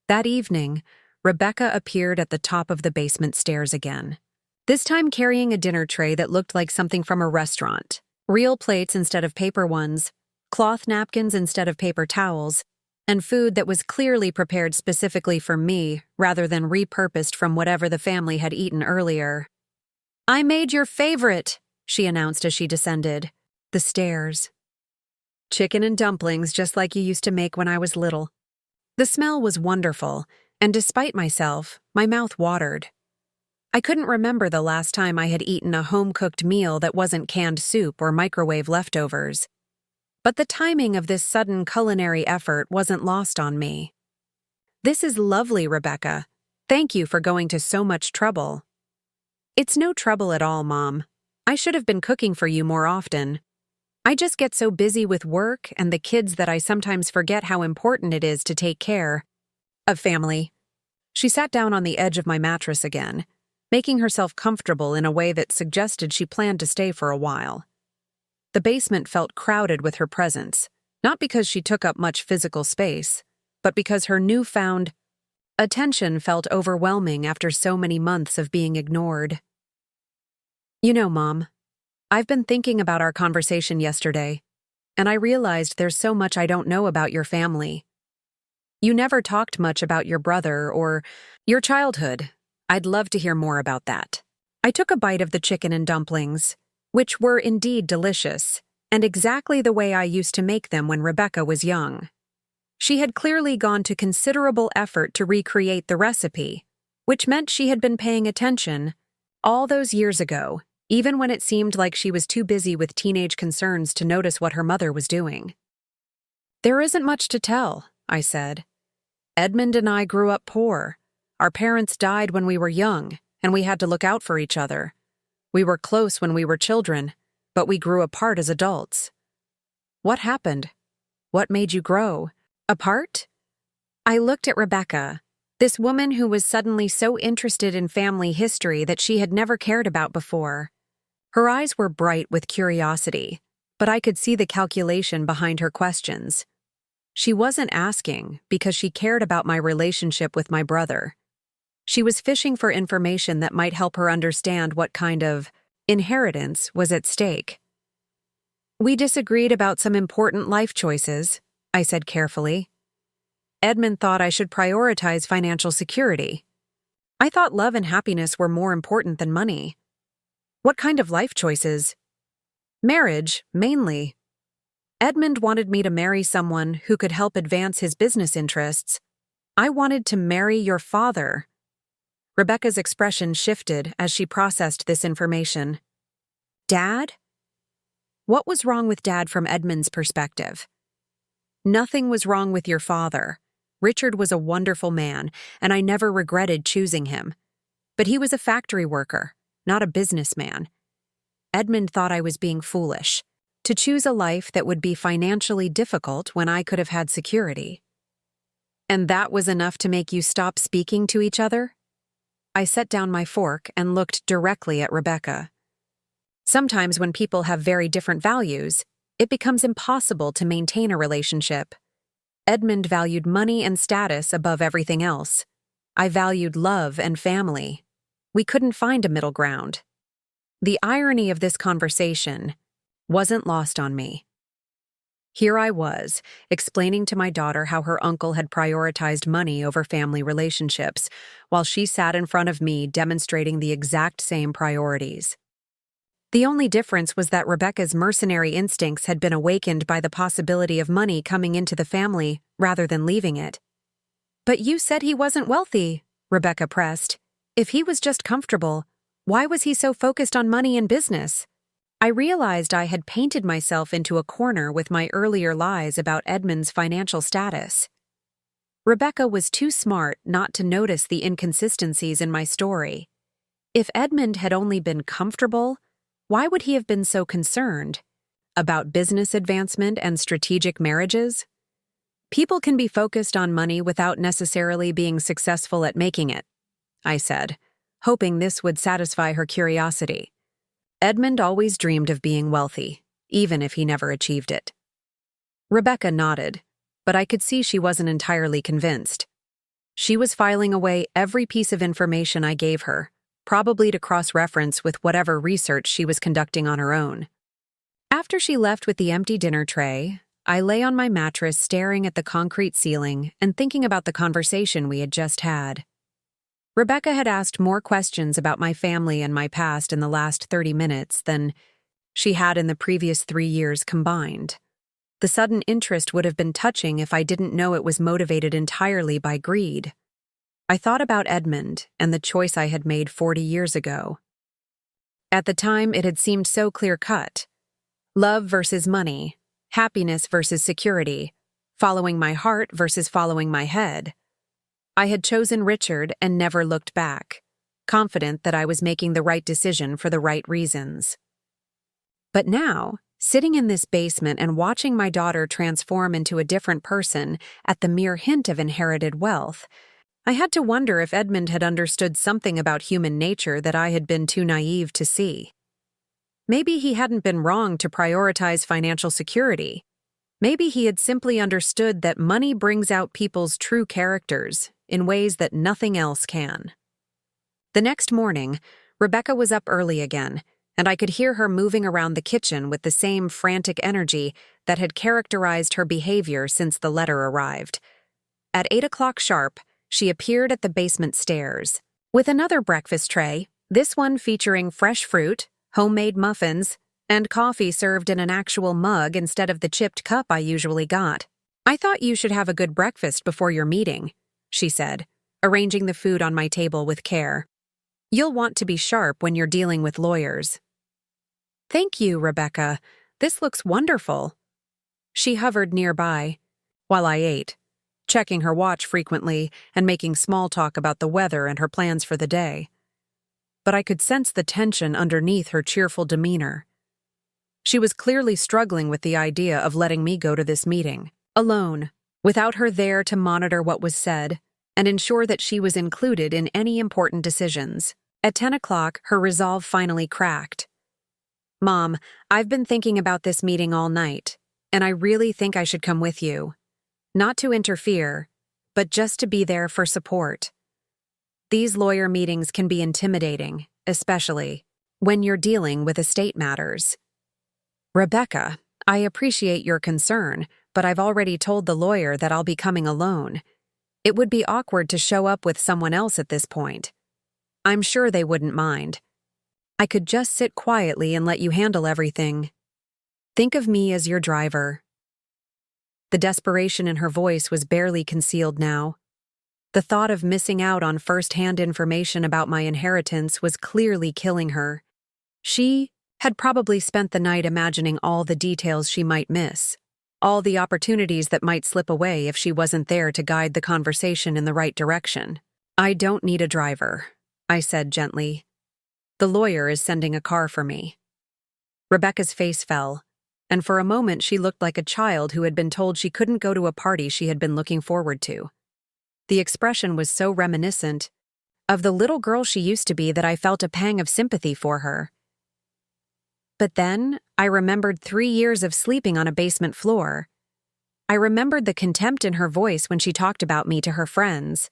That evening, Rebecca appeared at the top of the basement stairs again, this time carrying a dinner tray that looked like something from a restaurant. Real plates instead of paper ones, cloth napkins instead of paper towels, and food that was clearly prepared specifically for me rather than repurposed from whatever the family had eaten earlier. "I made your favorite," she announced as she descended the stairs. "Chicken and dumplings just like you used to make when I was little." The smell was wonderful, and despite myself, my mouth watered. I couldn't remember the last time I had eaten a home-cooked meal that wasn't canned soup or microwave leftovers. But the timing of this sudden culinary effort wasn't lost on me. "This is lovely, Rebecca. Thank you for going to so much trouble." "It's no trouble at all, Mom. I should have been cooking for you more often. I just get so busy with work and the kids that I sometimes forget how important it is to take care of family." She sat down on the edge of my mattress again, making herself comfortable in a way that suggested she planned to stay for a while. The basement felt crowded with her presence, not because she took up much physical space, but because her newfound attention felt overwhelming after so many months of being ignored. "You know, Mom, I've been thinking about our conversation yesterday, and I realized there's so much I don't know about your family. You never talked much about your brother or your childhood. I'd love to hear more about that." I took a bite of the chicken and dumplings, which were indeed delicious, and exactly the way I used to make them when Rebecca was young. She had clearly gone to considerable effort to recreate the recipe, which meant she had been paying attention all those years ago, even when it seemed like she was too busy with teenage concerns to notice what her mother was doing. "There isn't much to tell," I said. "Edmund and I grew up poor. Our parents died when we were young, and we had to look out for each other. We were close when we were children, but we grew apart as adults." "What happened? What made you grow apart?" I looked at Rebecca, this woman who was suddenly so interested in family history that she had never cared about before. Her eyes were bright with curiosity, but I could see the calculation behind her questions. She wasn't asking because she cared about my relationship with my brother. She was fishing for information that might help her understand what kind of inheritance was at stake. "We disagreed about some important life choices," I said carefully. "Edmund thought I should prioritize financial security. I thought love and happiness were more important than money." "What kind of life choices?" "Marriage, mainly. Edmund wanted me to marry someone who could help advance his business interests. I wanted to marry your father." Rebecca's expression shifted as she processed this information. "Dad?" What was wrong with Dad from Edmund's perspective? "Nothing was wrong with your father," Richard was a wonderful man, and I never regretted choosing him. But he was a factory worker, not a businessman. Edmund thought I was being foolish, to choose a life that would be financially difficult when I could have had security. And that was enough to make you stop speaking to each other? I set down my fork and looked directly at Rebecca. Sometimes when people have very different values, it becomes impossible to maintain a relationship. Edmund valued money and status above everything else. I valued love and family. We couldn't find a middle ground. The irony of this conversation wasn't lost on me. Here I was, explaining to my daughter how her uncle had prioritized money over family relationships, while she sat in front of me demonstrating the exact same priorities. The only difference was that Rebecca's mercenary instincts had been awakened by the possibility of money coming into the family rather than leaving it. "But you said he wasn't wealthy," Rebecca pressed. "If he was just comfortable, why was he so focused on money and business?" I realized I had painted myself into a corner with my earlier lies about Edmund's financial status. Rebecca was too smart not to notice the inconsistencies in my story. If Edmund had only been comfortable, why would he have been so concerned about business advancement and strategic marriages? People can be focused on money without necessarily being successful at making it, I said, hoping this would satisfy her curiosity. Edmund always dreamed of being wealthy, even if he never achieved it. Rebecca nodded, but I could see she wasn't entirely convinced. She was filing away every piece of information I gave her, probably to cross-reference with whatever research she was conducting on her own. After she left with the empty dinner tray, I lay on my mattress staring at the concrete ceiling and thinking about the conversation we had just had. Rebecca had asked more questions about my family and my past in the last 30 minutes than she had in the previous 3 years combined. The sudden interest would have been touching if I didn't know it was motivated entirely by greed. I thought about Edmund and the choice I had made 40 years ago. At the time, it had seemed so clear-cut. Love versus money, happiness versus security, following my heart versus following my head. I had chosen Richard and never looked back, confident that I was making the right decision for the right reasons. But now, sitting in this basement and watching my daughter transform into a different person at the mere hint of inherited wealth, I had to wonder if Edmund had understood something about human nature that I had been too naive to see. Maybe he hadn't been wrong to prioritize financial security. Maybe he had simply understood that money brings out people's true characters in ways that nothing else can. The next morning, Rebecca was up early again, and I could hear her moving around the kitchen with the same frantic energy that had characterized her behavior since the letter arrived. At 8 o'clock sharp, she appeared at the basement stairs, with another breakfast tray, this one featuring fresh fruit, homemade muffins, and coffee served in an actual mug instead of the chipped cup I usually got. "I thought you should have a good breakfast before your meeting," she said, arranging the food on my table with care. "You'll want to be sharp when you're dealing with lawyers." "Thank you, Rebecca. This looks wonderful." She hovered nearby while I ate, checking her watch frequently and making small talk about the weather and her plans for the day. But I could sense the tension underneath her cheerful demeanor. She was clearly struggling with the idea of letting me go to this meeting, alone, without her there to monitor what was said and ensure that she was included in any important decisions. At 10 o'clock, her resolve finally cracked. "Mom, I've been thinking about this meeting all night, and I really think I should come with you. Not to interfere, but just to be there for support. These lawyer meetings can be intimidating, especially when you're dealing with estate matters." "Rebecca, I appreciate your concern, but I've already told the lawyer that I'll be coming alone. It would be awkward to show up with someone else at this point. I'm sure they wouldn't mind. I could just sit quietly and let you handle everything. Think of me as your driver." The desperation in her voice was barely concealed now. The thought of missing out on first-hand information about my inheritance was clearly killing her. She had probably spent the night imagining all the details she might miss, all the opportunities that might slip away if she wasn't there to guide the conversation in the right direction. "I don't need a driver," I said gently. "The lawyer is sending a car for me." Rebecca's face fell, and for a moment she looked like a child who had been told she couldn't go to a party she had been looking forward to. The expression was so reminiscent of the little girl she used to be that I felt a pang of sympathy for her. But then, I remembered 3 years of sleeping on a basement floor. I remembered the contempt in her voice when she talked about me to her friends.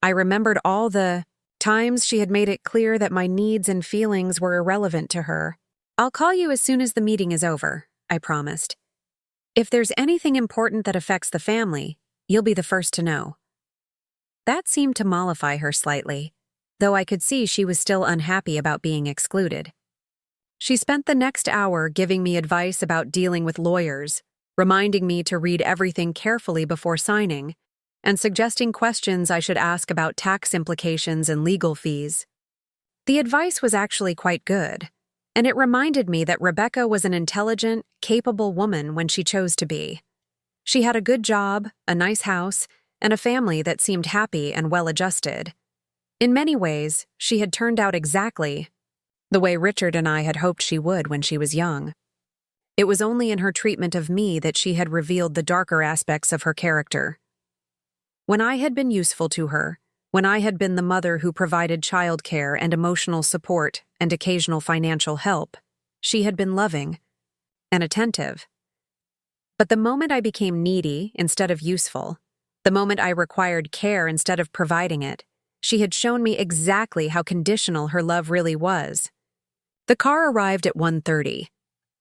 I remembered all the times she had made it clear that my needs and feelings were irrelevant to her. "I'll call you as soon as the meeting is over," I promised. "If there's anything important that affects the family, you'll be the first to know." That seemed to mollify her slightly, though I could see she was still unhappy about being excluded. She spent the next hour giving me advice about dealing with lawyers, reminding me to read everything carefully before signing, and suggesting questions I should ask about tax implications and legal fees. The advice was actually quite good, and it reminded me that Rebecca was an intelligent, capable woman when she chose to be. She had a good job, a nice house, and a family that seemed happy and well-adjusted. In many ways, she had turned out exactly the way Richard and I had hoped she would when she was young. It was only in her treatment of me that she had revealed the darker aspects of her character. When I had been useful to her, when I had been the mother who provided childcare and emotional support and occasional financial help, she had been loving and attentive. But the moment I became needy instead of useful, the moment I required care instead of providing it, she had shown me exactly how conditional her love really was. The car arrived at 1:30,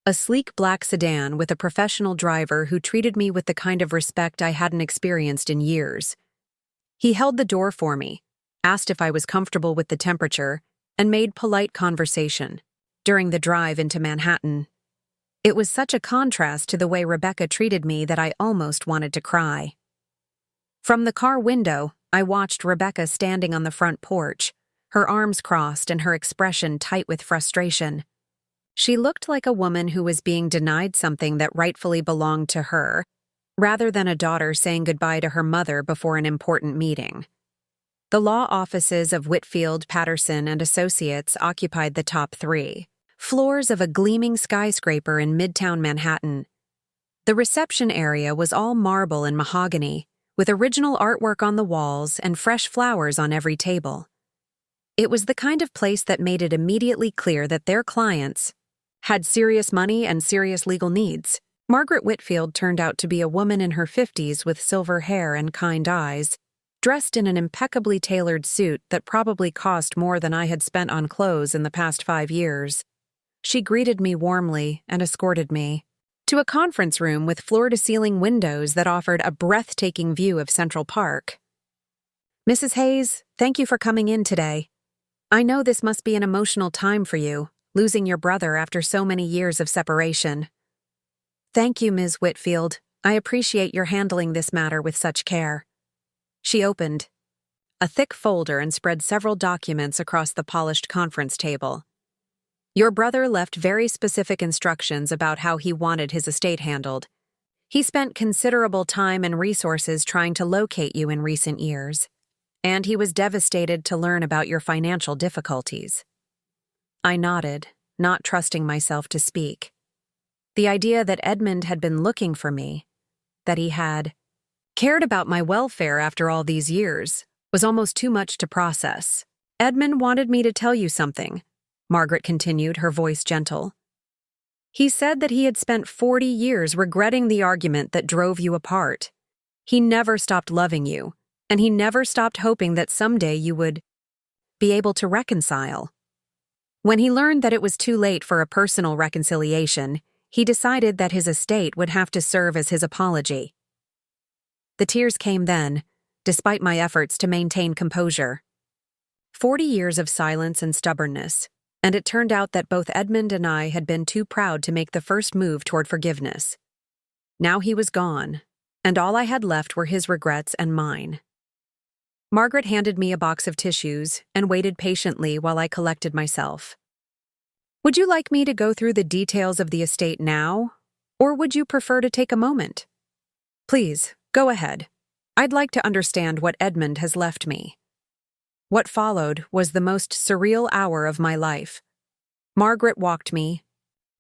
a sleek black sedan with a professional driver who treated me with the kind of respect I hadn't experienced in years. He held the door for me, asked if I was comfortable with the temperature, and made polite conversation. During the drive into Manhattan, it was such a contrast to the way Rebecca treated me that I almost wanted to cry. From the car window, I watched Rebecca standing on the front porch, her arms crossed and her expression tight with frustration. She looked like a woman who was being denied something that rightfully belonged to her, rather than a daughter saying goodbye to her mother before an important meeting. The law offices of Whitfield, Patterson, and Associates occupied the top 3 floors of a gleaming skyscraper in Midtown Manhattan. The reception area was all marble and mahogany, with original artwork on the walls and fresh flowers on every table. It was the kind of place that made it immediately clear that their clients had serious money and serious legal needs. Margaret Whitfield turned out to be a woman in her 50s with silver hair and kind eyes, dressed in an impeccably tailored suit that probably cost more than I had spent on clothes in the past 5 years. She greeted me warmly and escorted me to a conference room with floor-to-ceiling windows that offered a breathtaking view of Central Park. "Mrs. Hayes, thank you for coming in today. I know this must be an emotional time for you, losing your brother after so many years of separation." "Thank you, Ms. Whitfield. I appreciate your handling this matter with such care." She opened a thick folder and spread several documents across the polished conference table. "Your brother left very specific instructions about how he wanted his estate handled. He spent considerable time and resources trying to locate you in recent years, and he was devastated to learn about your financial difficulties." I nodded, not trusting myself to speak. The idea that Edmund had been looking for me, that he had cared about my welfare after all these years, was almost too much to process. "Edmund wanted me to tell you something," Margaret continued, her voice gentle. "He said that he had spent 40 years regretting the argument that drove you apart. He never stopped loving you, and he never stopped hoping that someday you would be able to reconcile. When he learned that it was too late for a personal reconciliation, he decided that his estate would have to serve as his apology." The tears came then, despite my efforts to maintain composure. 40 years of silence and stubbornness, and it turned out that both Edmund and I had been too proud to make the first move toward forgiveness. Now he was gone, and all I had left were his regrets and mine. Margaret handed me a box of tissues and waited patiently while I collected myself. "Would you like me to go through the details of the estate now, Or would you prefer to take a moment? Please, go ahead. I'd like to understand what Edmund has left me. What followed was the most surreal hour of my life. Margaret walked me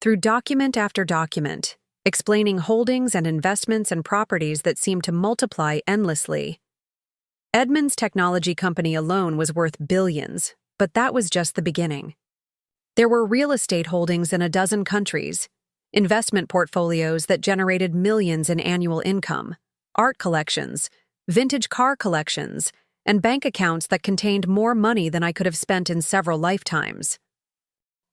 through document after document, explaining holdings and investments and properties that seemed to multiply endlessly. Edmund's technology company alone was worth billions, but that was just the beginning. There were real estate holdings in a dozen countries, investment portfolios that generated millions in annual income, art collections, vintage car collections, and bank accounts that contained more money than I could have spent in several lifetimes.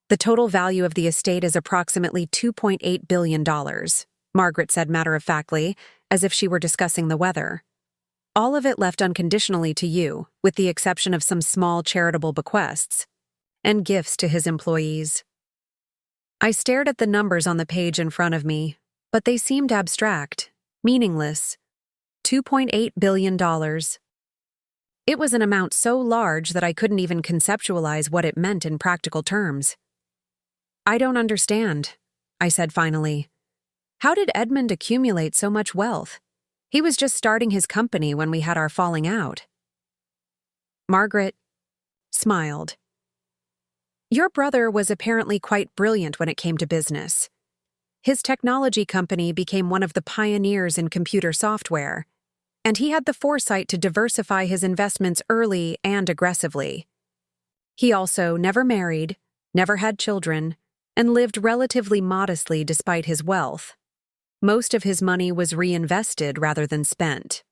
The total value of the estate is approximately $2.8 billion, Margaret said matter-of-factly, as if she were discussing the weather. All of it left unconditionally to you, with the exception of some small charitable bequests and gifts to his employees. I stared at the numbers on the page in front of me, but they seemed abstract, meaningless. $2.8 billion. It was an amount so large that I couldn't even conceptualize what it meant in practical terms. I don't understand, I said finally. How did Edmund accumulate so much wealth? He was just starting his company when we had our falling out. Margaret smiled. Your brother was apparently quite brilliant when it came to business. His technology company became one of the pioneers in computer software, and he had the foresight to diversify his investments early and aggressively. He also never married, never had children, and lived relatively modestly despite his wealth. Most of his money was reinvested rather than spent.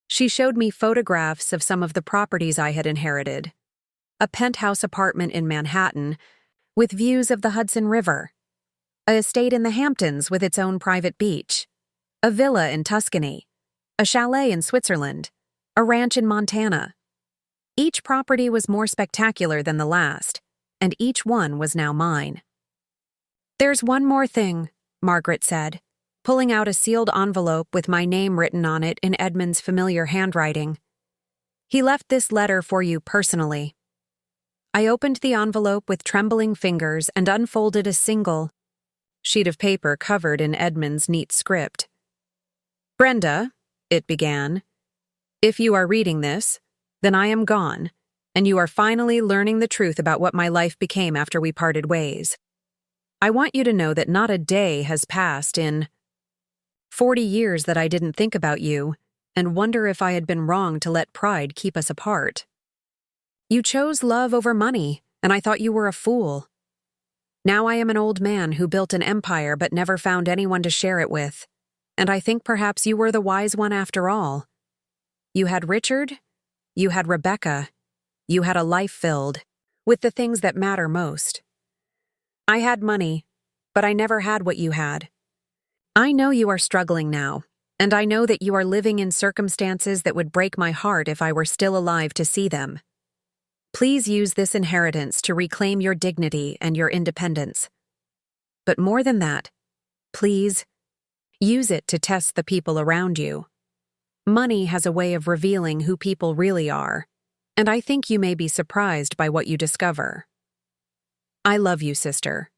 She showed me photographs of some of the properties I had inherited. A penthouse apartment in Manhattan with views of the Hudson River, an estate in the Hamptons with its own private beach, a villa in Tuscany, a chalet in Switzerland, a ranch in Montana. Each property was more spectacular than the last, and each one was now mine. There's one more thing, Margaret said, pulling out a sealed envelope with my name written on it in Edmund's familiar handwriting. He left this letter for you personally. I opened the envelope with trembling fingers and unfolded a single sheet of paper covered in Edmund's neat script. Brenda, it began, if you are reading this, then I am gone, and you are finally learning the truth about what my life became after we parted ways. I want you to know that not a day has passed in 40 years that I didn't think about you and wonder if I had been wrong to let pride keep us apart. You chose love over money, and I thought you were a fool. Now I am an old man who built an empire but never found anyone to share it with, and I think perhaps you were the wise one after all. You had Richard, you had Rebecca, you had a life filled with the things that matter most. I had money, but I never had what you had. I know you are struggling now, and I know that you are living in circumstances that would break my heart if I were still alive to see them. Please use this inheritance to reclaim your dignity and your independence. But more than that, please, use it to test the people around you. Money has a way of revealing who people really are, and I think you may be surprised by what you discover. I love you, sister,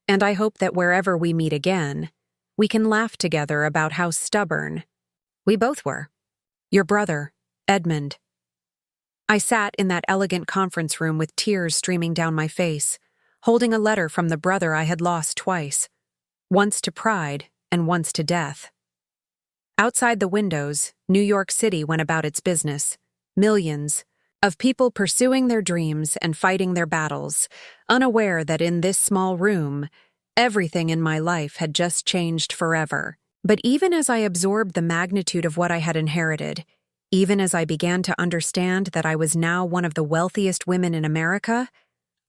and I hope that wherever we meet again, we can laugh together about how stubborn we both were. Your brother, Edmund. I sat in that elegant conference room with tears streaming down my face, holding a letter from the brother I had lost twice, once to pride and once to death. Outside the windows, New York City went about its business, millions of people pursuing their dreams and fighting their battles, unaware that in this small room, everything in my life had just changed forever. But even as I absorbed the magnitude of what I had inherited, even as I began to understand that I was now one of the wealthiest women in America,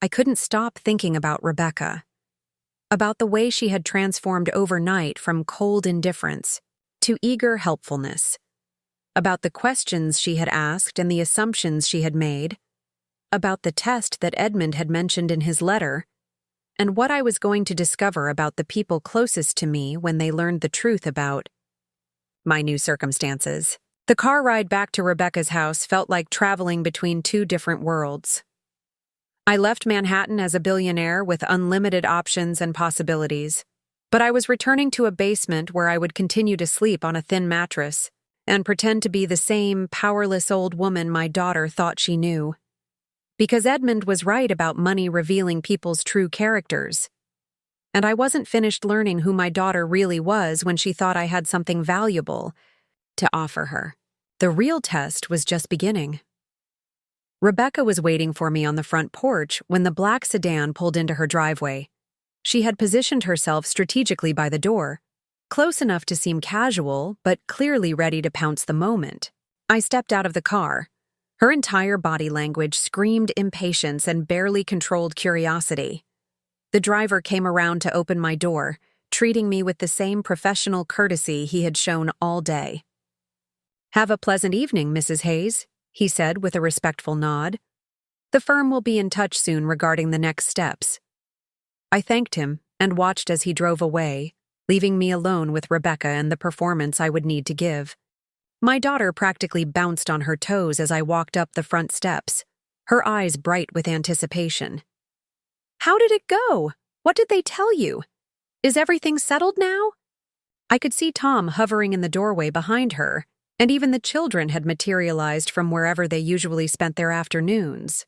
I couldn't stop thinking about Rebecca, about the way she had transformed overnight from cold indifference to eager helpfulness, about the questions she had asked and the assumptions she had made, about the test that Edmund had mentioned in his letter, and what I was going to discover about the people closest to me when they learned the truth about my new circumstances. The car ride back to Rebecca's house felt like traveling between two different worlds. I left Manhattan as a billionaire with unlimited options and possibilities. But I was returning to a basement where I would continue to sleep on a thin mattress and pretend to be the same powerless old woman my daughter thought she knew. Because Edmund was right about money revealing people's true characters. And I wasn't finished learning who my daughter really was when she thought I had something valuable to offer her. The real test was just beginning. Rebecca was waiting for me on the front porch when the black sedan pulled into her driveway. She had positioned herself strategically by the door, close enough to seem casual, but clearly ready to pounce the moment. I stepped out of the car. Her entire body language screamed impatience and barely controlled curiosity. The driver came around to open my door, treating me with the same professional courtesy he had shown all day. "Have a pleasant evening, Mrs. Hayes," he said with a respectful nod. "The firm will be in touch soon regarding the next steps." I thanked him and watched as he drove away, leaving me alone with Rebecca and the performance I would need to give. My daughter practically bounced on her toes as I walked up the front steps, her eyes bright with anticipation. "How did it go? What did they tell you? Is everything settled now?" I could see Tom hovering in the doorway behind her, and even the children had materialized from wherever they usually spent their afternoons.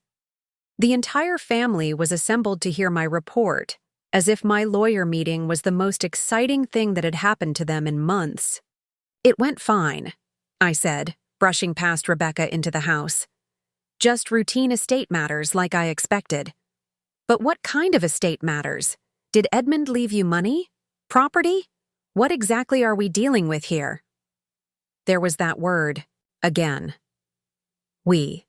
The entire family was assembled to hear my report, as if my lawyer meeting was the most exciting thing that had happened to them in months. "It went fine," I said, brushing past Rebecca into the house. "Just routine estate matters like I expected." "But what kind of estate matters? Did Edmund leave you money? Property? What exactly are we dealing with here?" There was that word, again. We.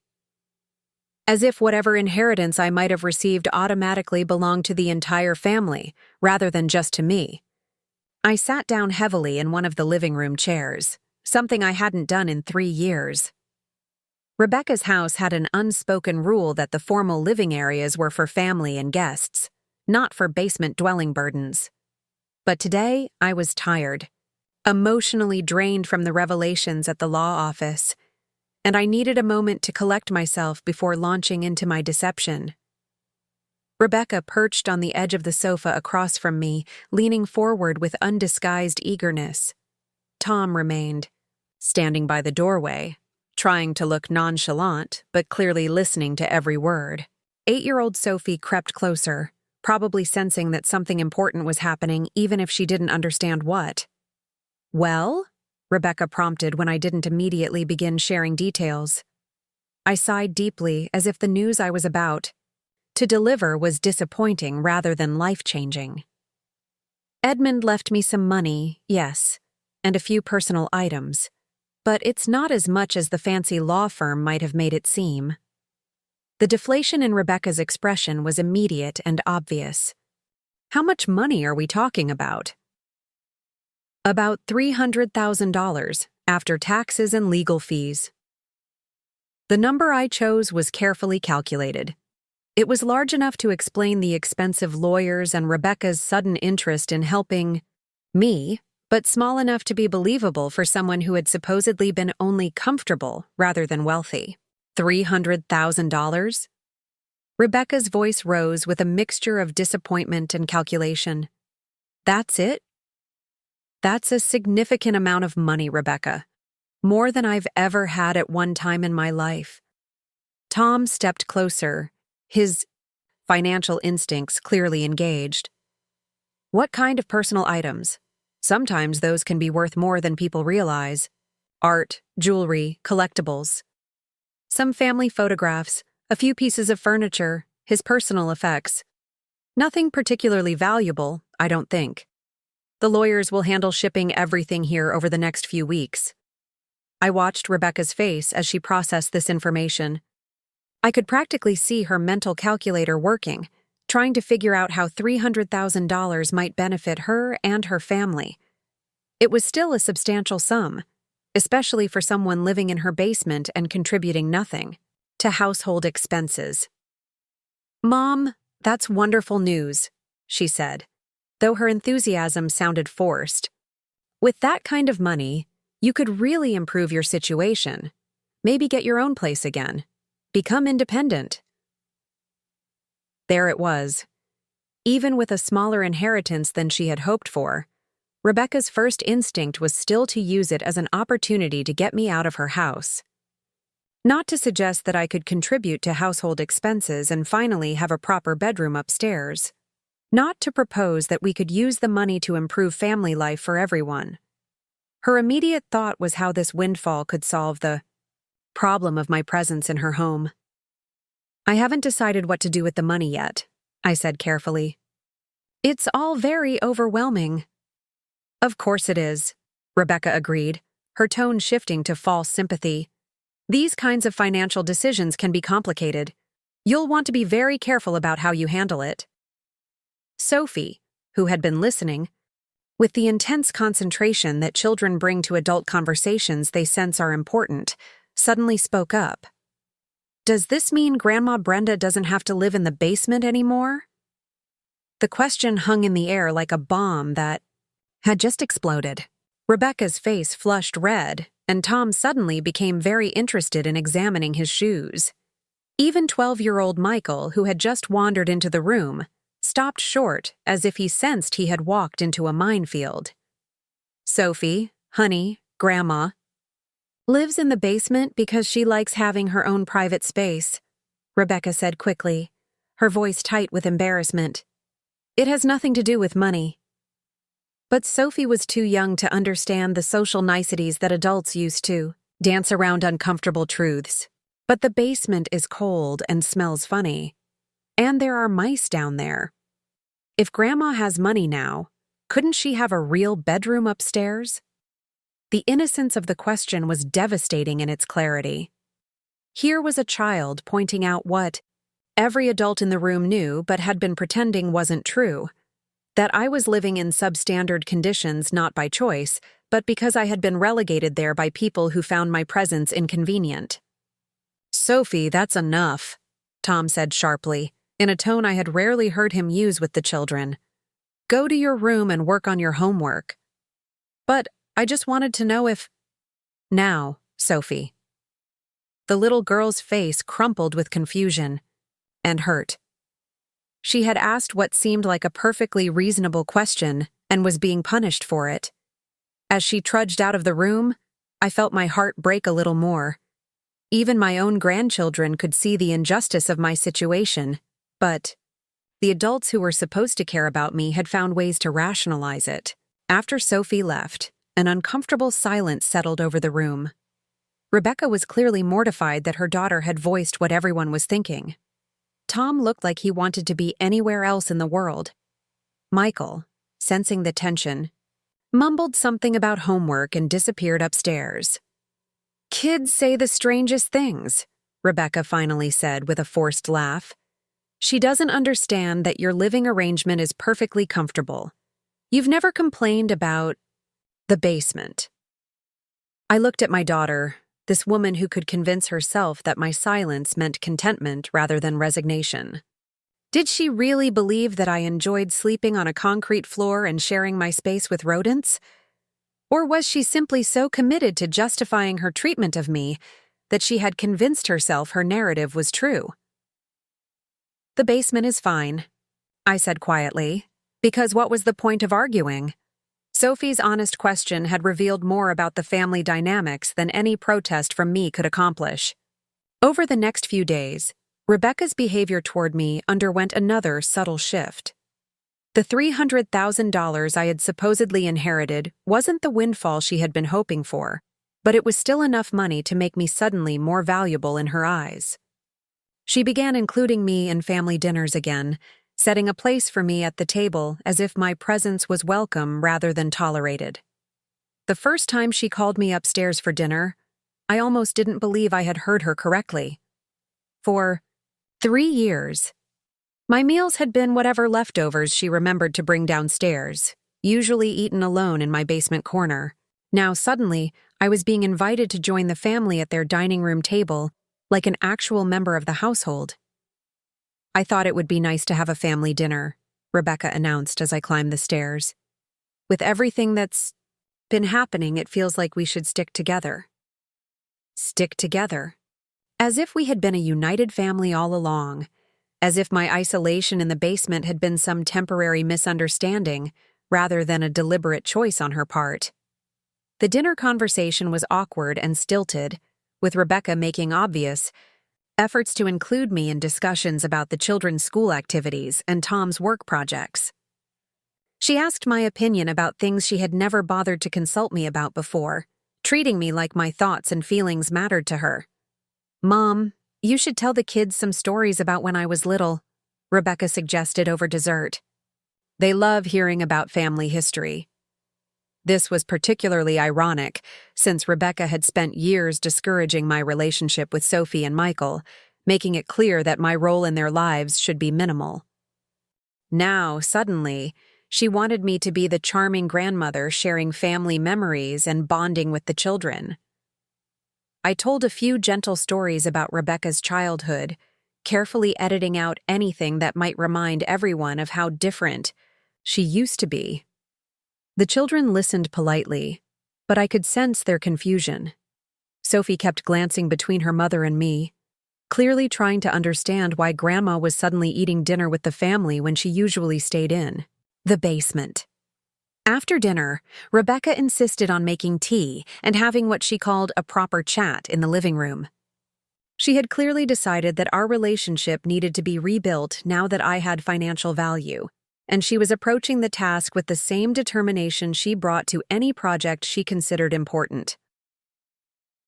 As if whatever inheritance I might have received automatically belonged to the entire family, rather than just to me. I sat down heavily in one of the living room chairs, something I hadn't done in 3 years. Rebecca's house had an unspoken rule that the formal living areas were for family and guests, not for basement dwelling burdens. But today, I was tired, emotionally drained from the revelations at the law office, and I needed a moment to collect myself before launching into my deception. Rebecca perched on the edge of the sofa across from me, leaning forward with undisguised eagerness. Tom remained, standing by the doorway, trying to look nonchalant, but clearly listening to every word. 8-year-old Sophie crept closer, probably sensing that something important was happening even if she didn't understand what. "Well?" Rebecca prompted when I didn't immediately begin sharing details. I sighed deeply, as if the news I was about to deliver was disappointing rather than life-changing. "Edmund left me some money, yes, and a few personal items, but it's not as much as the fancy law firm might have made it seem." The deflation in Rebecca's expression was immediate and obvious. "How much money are we talking about?" "About $300,000, after taxes and legal fees." The number I chose was carefully calculated. It was large enough to explain the expensive lawyers and Rebecca's sudden interest in helping me, but small enough to be believable for someone who had supposedly been only comfortable rather than wealthy. $300,000? Rebecca's voice rose with a mixture of disappointment and calculation. "That's it?" "That's a significant amount of money, Rebecca. More than I've ever had at one time in my life." Tom stepped closer, his financial instincts clearly engaged. "What kind of personal items? Sometimes those can be worth more than people realize. Art, jewelry, collectibles. Some family photographs, a few pieces of furniture, his personal effects. Nothing particularly valuable, I don't think. The lawyers will handle shipping everything here over the next few weeks." I watched Rebecca's face as she processed this information. I could practically see her mental calculator working, trying to figure out how $300,000 might benefit her and her family. It was still a substantial sum, especially for someone living in her basement and contributing nothing to household expenses. "Mom, that's wonderful news," she said, though her enthusiasm sounded forced. "With that kind of money, you could really improve your situation. Maybe get your own place again. Become independent." There it was. Even with a smaller inheritance than she had hoped for, Rebecca's first instinct was still to use it as an opportunity to get me out of her house. Not to suggest that I could contribute to household expenses and finally have a proper bedroom upstairs. Not to propose that we could use the money to improve family life for everyone. Her immediate thought was how this windfall could solve the problem of my presence in her home. "I haven't decided what to do with the money yet," I said carefully. "It's all very overwhelming." "Of course it is," Rebecca agreed, her tone shifting to false sympathy. "These kinds of financial decisions can be complicated. You'll want to be very careful about how you handle it." Sophie, who had been listening, with the intense concentration that children bring to adult conversations they sense are important, suddenly spoke up. "Does this mean Grandma Brenda doesn't have to live in the basement anymore?" The question hung in the air like a bomb that had just exploded. Rebecca's face flushed red, and Tom suddenly became very interested in examining his shoes. Even 12-year-old Michael, who had just wandered into the room, stopped short as if he sensed he had walked into a minefield. "Sophie, honey, Grandma, lives in the basement because she likes having her own private space," Rebecca said quickly, her voice tight with embarrassment. "It has nothing to do with money." But Sophie was too young to understand the social niceties that adults use to dance around uncomfortable truths. "But the basement is cold and smells funny. And there are mice down there. If Grandma has money now, couldn't she have a real bedroom upstairs?" The innocence of the question was devastating in its clarity. Here was a child pointing out what every adult in the room knew but had been pretending wasn't true, that I was living in substandard conditions not by choice, but because I had been relegated there by people who found my presence inconvenient. "Sophie, that's enough," Tom said sharply, in a tone I had rarely heard him use with the children. "Go to your room and work on your homework." "But I just wanted to know if—" "Now, Sophie." The little girl's face crumpled with confusion and hurt. She had asked what seemed like a perfectly reasonable question and was being punished for it. As she trudged out of the room, I felt my heart break a little more. Even my own grandchildren could see the injustice of my situation, but the adults who were supposed to care about me had found ways to rationalize it. After Sophie left, an uncomfortable silence settled over the room. Rebecca was clearly mortified that her daughter had voiced what everyone was thinking. Tom looked like he wanted to be anywhere else in the world. Michael, sensing the tension, mumbled something about homework and disappeared upstairs. "Kids say the strangest things," Rebecca finally said with a forced laugh. "She doesn't understand that your living arrangement is perfectly comfortable. You've never complained about the basement." I looked at my daughter, this woman who could convince herself that my silence meant contentment rather than resignation. Did she really believe that I enjoyed sleeping on a concrete floor and sharing my space with rodents? Or was she simply so committed to justifying her treatment of me that she had convinced herself her narrative was true? "The basement is fine," I said quietly, because what was the point of arguing? Sophie's honest question had revealed more about the family dynamics than any protest from me could accomplish. Over the next few days, Rebecca's behavior toward me underwent another subtle shift. The $300,000 I had supposedly inherited wasn't the windfall she had been hoping for, but it was still enough money to make me suddenly more valuable in her eyes. She began including me in family dinners again, setting a place for me at the table as if my presence was welcome rather than tolerated. The first time she called me upstairs for dinner, I almost didn't believe I had heard her correctly. For 3 years, my meals had been whatever leftovers she remembered to bring downstairs, usually eaten alone in my basement corner. Now suddenly, I was being invited to join the family at their dining room table, like an actual member of the household. "I thought it would be nice to have a family dinner," Rebecca announced as I climbed the stairs. "With everything that's been happening, it feels like we should stick together." Stick together. As if we had been a united family all along, as if my isolation in the basement had been some temporary misunderstanding rather than a deliberate choice on her part. The dinner conversation was awkward and stilted, with Rebecca making obvious efforts to include me in discussions about the children's school activities and Tom's work projects. She asked my opinion about things she had never bothered to consult me about before, treating me like my thoughts and feelings mattered to her. "Mom, you should tell the kids some stories about when I was little," Rebecca suggested over dessert. "They love hearing about family history." This was particularly ironic, since Rebecca had spent years discouraging my relationship with Sophie and Michael, making it clear that my role in their lives should be minimal. Now, suddenly, she wanted me to be the charming grandmother sharing family memories and bonding with the children. I told a few gentle stories about Rebecca's childhood, carefully editing out anything that might remind everyone of how different she used to be. The children listened politely, but I could sense their confusion. Sophie kept glancing between her mother and me, clearly trying to understand why Grandma was suddenly eating dinner with the family when she usually stayed in the basement. After dinner, Rebecca insisted on making tea and having what she called a proper chat in the living room. She had clearly decided that our relationship needed to be rebuilt now that I had financial value, and she was approaching the task with the same determination she brought to any project she considered important.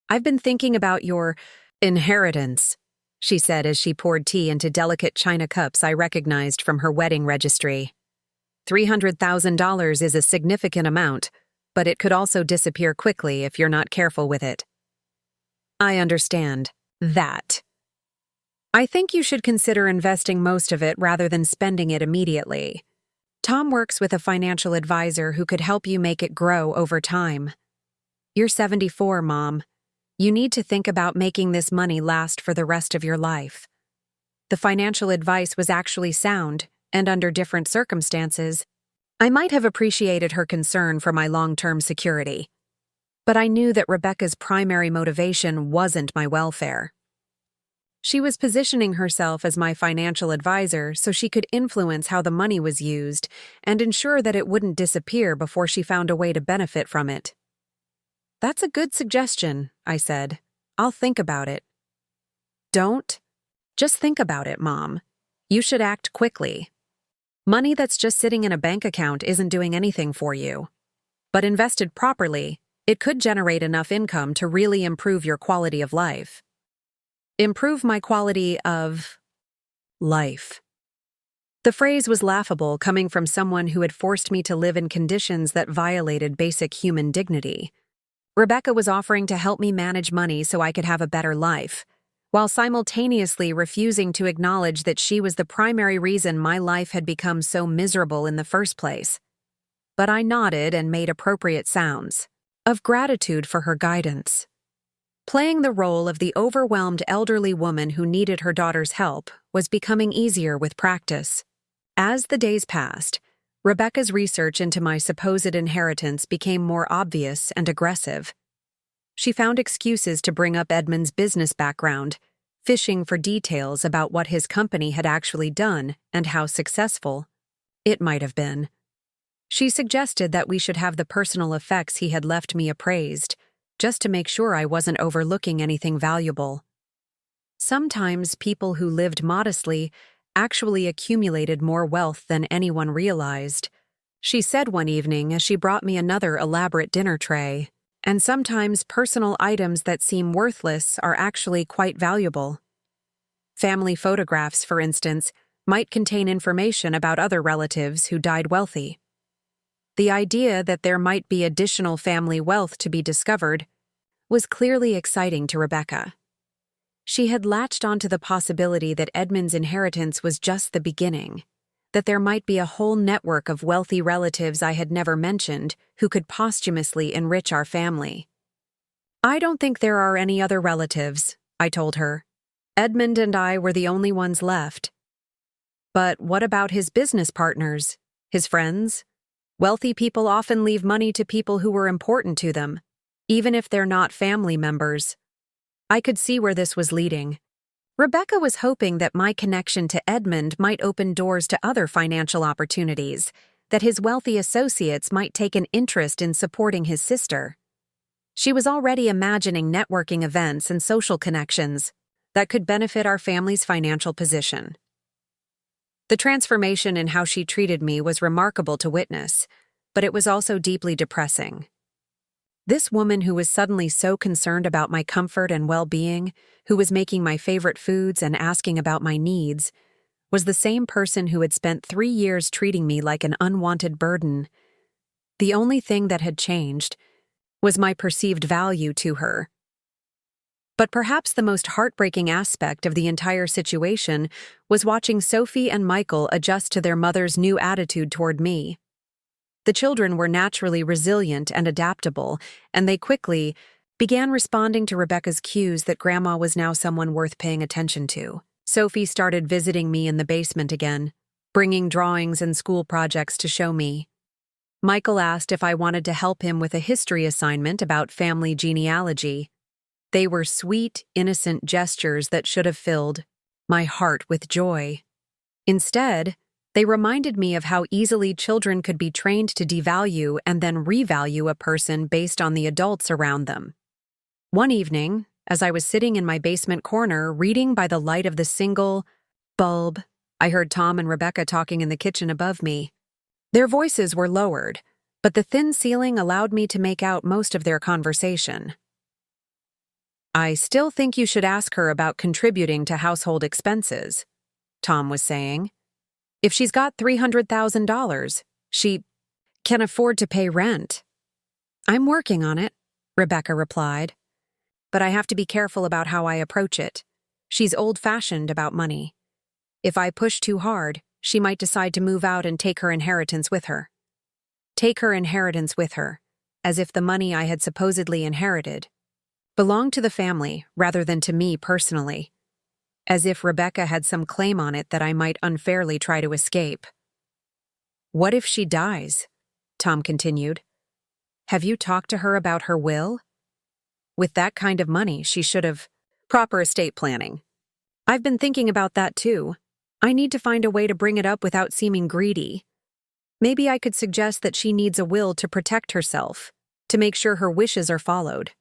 "I've been thinking about your inheritance," she said as she poured tea into delicate china cups I recognized from her wedding registry. $300,000 is a significant amount, but it could also disappear quickly if you're not careful with it. "I understand that. I think you should consider investing most of it rather than spending it immediately. Tom works with a financial advisor who could help you make it grow over time. You're 74, Mom. You need to think about making this money last for the rest of your life." The financial advice was actually sound, and under different circumstances, I might have appreciated her concern for my long-term security. But I knew that Rebecca's primary motivation wasn't my welfare. She was positioning herself as my financial advisor so she could influence how the money was used and ensure that it wouldn't disappear before she found a way to benefit from it. "That's a good suggestion," I said. "I'll think about it." "Don't. Just think about it, Mom. You should act quickly. Money that's just sitting in a bank account isn't doing anything for you. But invested properly, it could generate enough income to really improve your quality of life." Improve my quality of life. The phrase was laughable coming from someone who had forced me to live in conditions that violated basic human dignity. Rebecca was offering to help me manage money so I could have a better life, while simultaneously refusing to acknowledge that she was the primary reason my life had become so miserable in the first place. But I nodded and made appropriate sounds of gratitude for her guidance. Playing the role of the overwhelmed elderly woman who needed her daughter's help was becoming easier with practice. As the days passed, Rebecca's research into my supposed inheritance became more obvious and aggressive. She found excuses to bring up Edmund's business background, fishing for details about what his company had actually done and how successful it might have been. She suggested that we should have the personal effects he had left me appraised, just to make sure I wasn't overlooking anything valuable. Sometimes people who lived modestly actually accumulated more wealth than anyone realized, she said one evening as she brought me another elaborate dinner tray. And sometimes personal items that seem worthless are actually quite valuable. Family photographs, for instance, might contain information about other relatives who died wealthy. The idea that there might be additional family wealth to be discovered was clearly exciting to Rebecca. She had latched onto the possibility that Edmund's inheritance was just the beginning, that there might be a whole network of wealthy relatives I had never mentioned who could posthumously enrich our family. "I don't think there are any other relatives," I told her. "Edmund and I were the only ones left." "But what about his business partners? His friends? Wealthy people often leave money to people who were important to them, even if they're not family members." I could see where this was leading. Rebecca was hoping that my connection to Edmund might open doors to other financial opportunities, that his wealthy associates might take an interest in supporting his sister. She was already imagining networking events and social connections that could benefit our family's financial position. The transformation in how she treated me was remarkable to witness, but it was also deeply depressing. This woman who was suddenly so concerned about my comfort and well-being, who was making my favorite foods and asking about my needs, was the same person who had spent 3 years treating me like an unwanted burden. The only thing that had changed was my perceived value to her. But perhaps the most heartbreaking aspect of the entire situation was watching Sophie and Michael adjust to their mother's new attitude toward me. The children were naturally resilient and adaptable, and they quickly began responding to Rebecca's cues that Grandma was now someone worth paying attention to. Sophie started visiting me in the basement again, bringing drawings and school projects to show me. Michael asked if I wanted to help him with a history assignment about family genealogy. They were sweet, innocent gestures that should have filled my heart with joy. Instead, they reminded me of how easily children could be trained to devalue and then revalue a person based on the adults around them. One evening, as I was sitting in my basement corner reading by the light of the single bulb, I heard Tom and Rebecca talking in the kitchen above me. Their voices were lowered, but the thin ceiling allowed me to make out most of their conversation. "I still think you should ask her about contributing to household expenses," Tom was saying. "If she's got $300,000, she can afford to pay rent." "I'm working on it," Rebecca replied. "But I have to be careful about how I approach it. She's old-fashioned about money. If I push too hard, she might decide to move out and take her inheritance with her. Take her inheritance with her, as if the money I had supposedly inherited belonged to the family rather than to me personally, as if Rebecca had some claim on it that I might unfairly try to escape." "What if she dies?" Tom continued. "Have you talked to her about her will? With that kind of money, she should have proper estate planning." "I've been thinking about that too. I need to find a way to bring it up without seeming greedy. Maybe I could suggest that she needs a will to protect herself, to make sure her wishes are followed."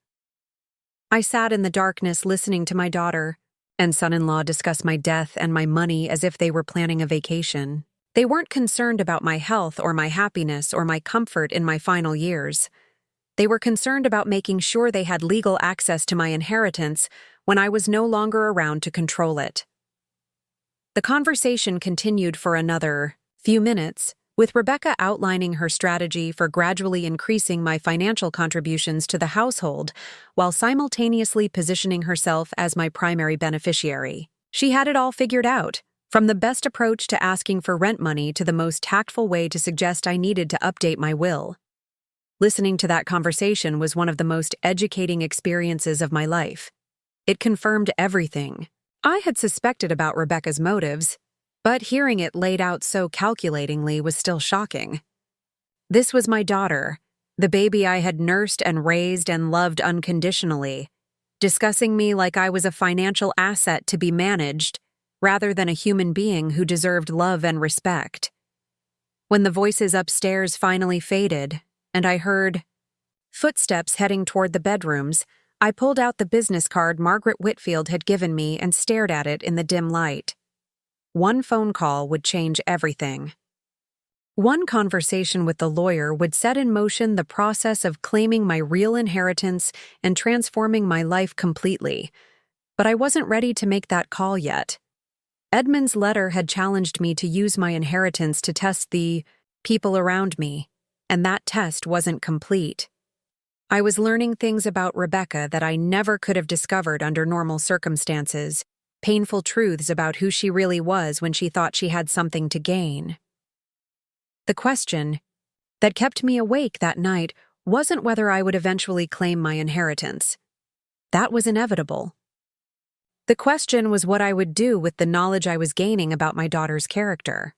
I sat in the darkness listening to my daughter and son-in-law discuss my death and my money as if they were planning a vacation. They weren't concerned about my health or my happiness or my comfort in my final years. They were concerned about making sure they had legal access to my inheritance when I was no longer around to control it. The conversation continued for another few minutes, with Rebecca outlining her strategy for gradually increasing my financial contributions to the household while simultaneously positioning herself as my primary beneficiary. She had it all figured out, from the best approach to asking for rent money to the most tactful way to suggest I needed to update my will. Listening to that conversation was one of the most educating experiences of my life. It confirmed everything I had suspected about Rebecca's motives, but hearing it laid out so calculatingly was still shocking. This was my daughter, the baby I had nursed and raised and loved unconditionally, discussing me like I was a financial asset to be managed, rather than a human being who deserved love and respect. When the voices upstairs finally faded, and I heard footsteps heading toward the bedrooms, I pulled out the business card Margaret Whitfield had given me and stared at it in the dim light. One phone call would change everything. One conversation with the lawyer would set in motion the process of claiming my real inheritance and transforming my life completely. But I wasn't ready to make that call yet. Edmund's letter had challenged me to use my inheritance to test the people around me, and that test wasn't complete. I was learning things about Rebecca that I never could have discovered under normal circumstances. Painful truths about who she really was when she thought she had something to gain. The question that kept me awake that night wasn't whether I would eventually claim my inheritance. That was inevitable. The question was what I would do with the knowledge I was gaining about my daughter's character.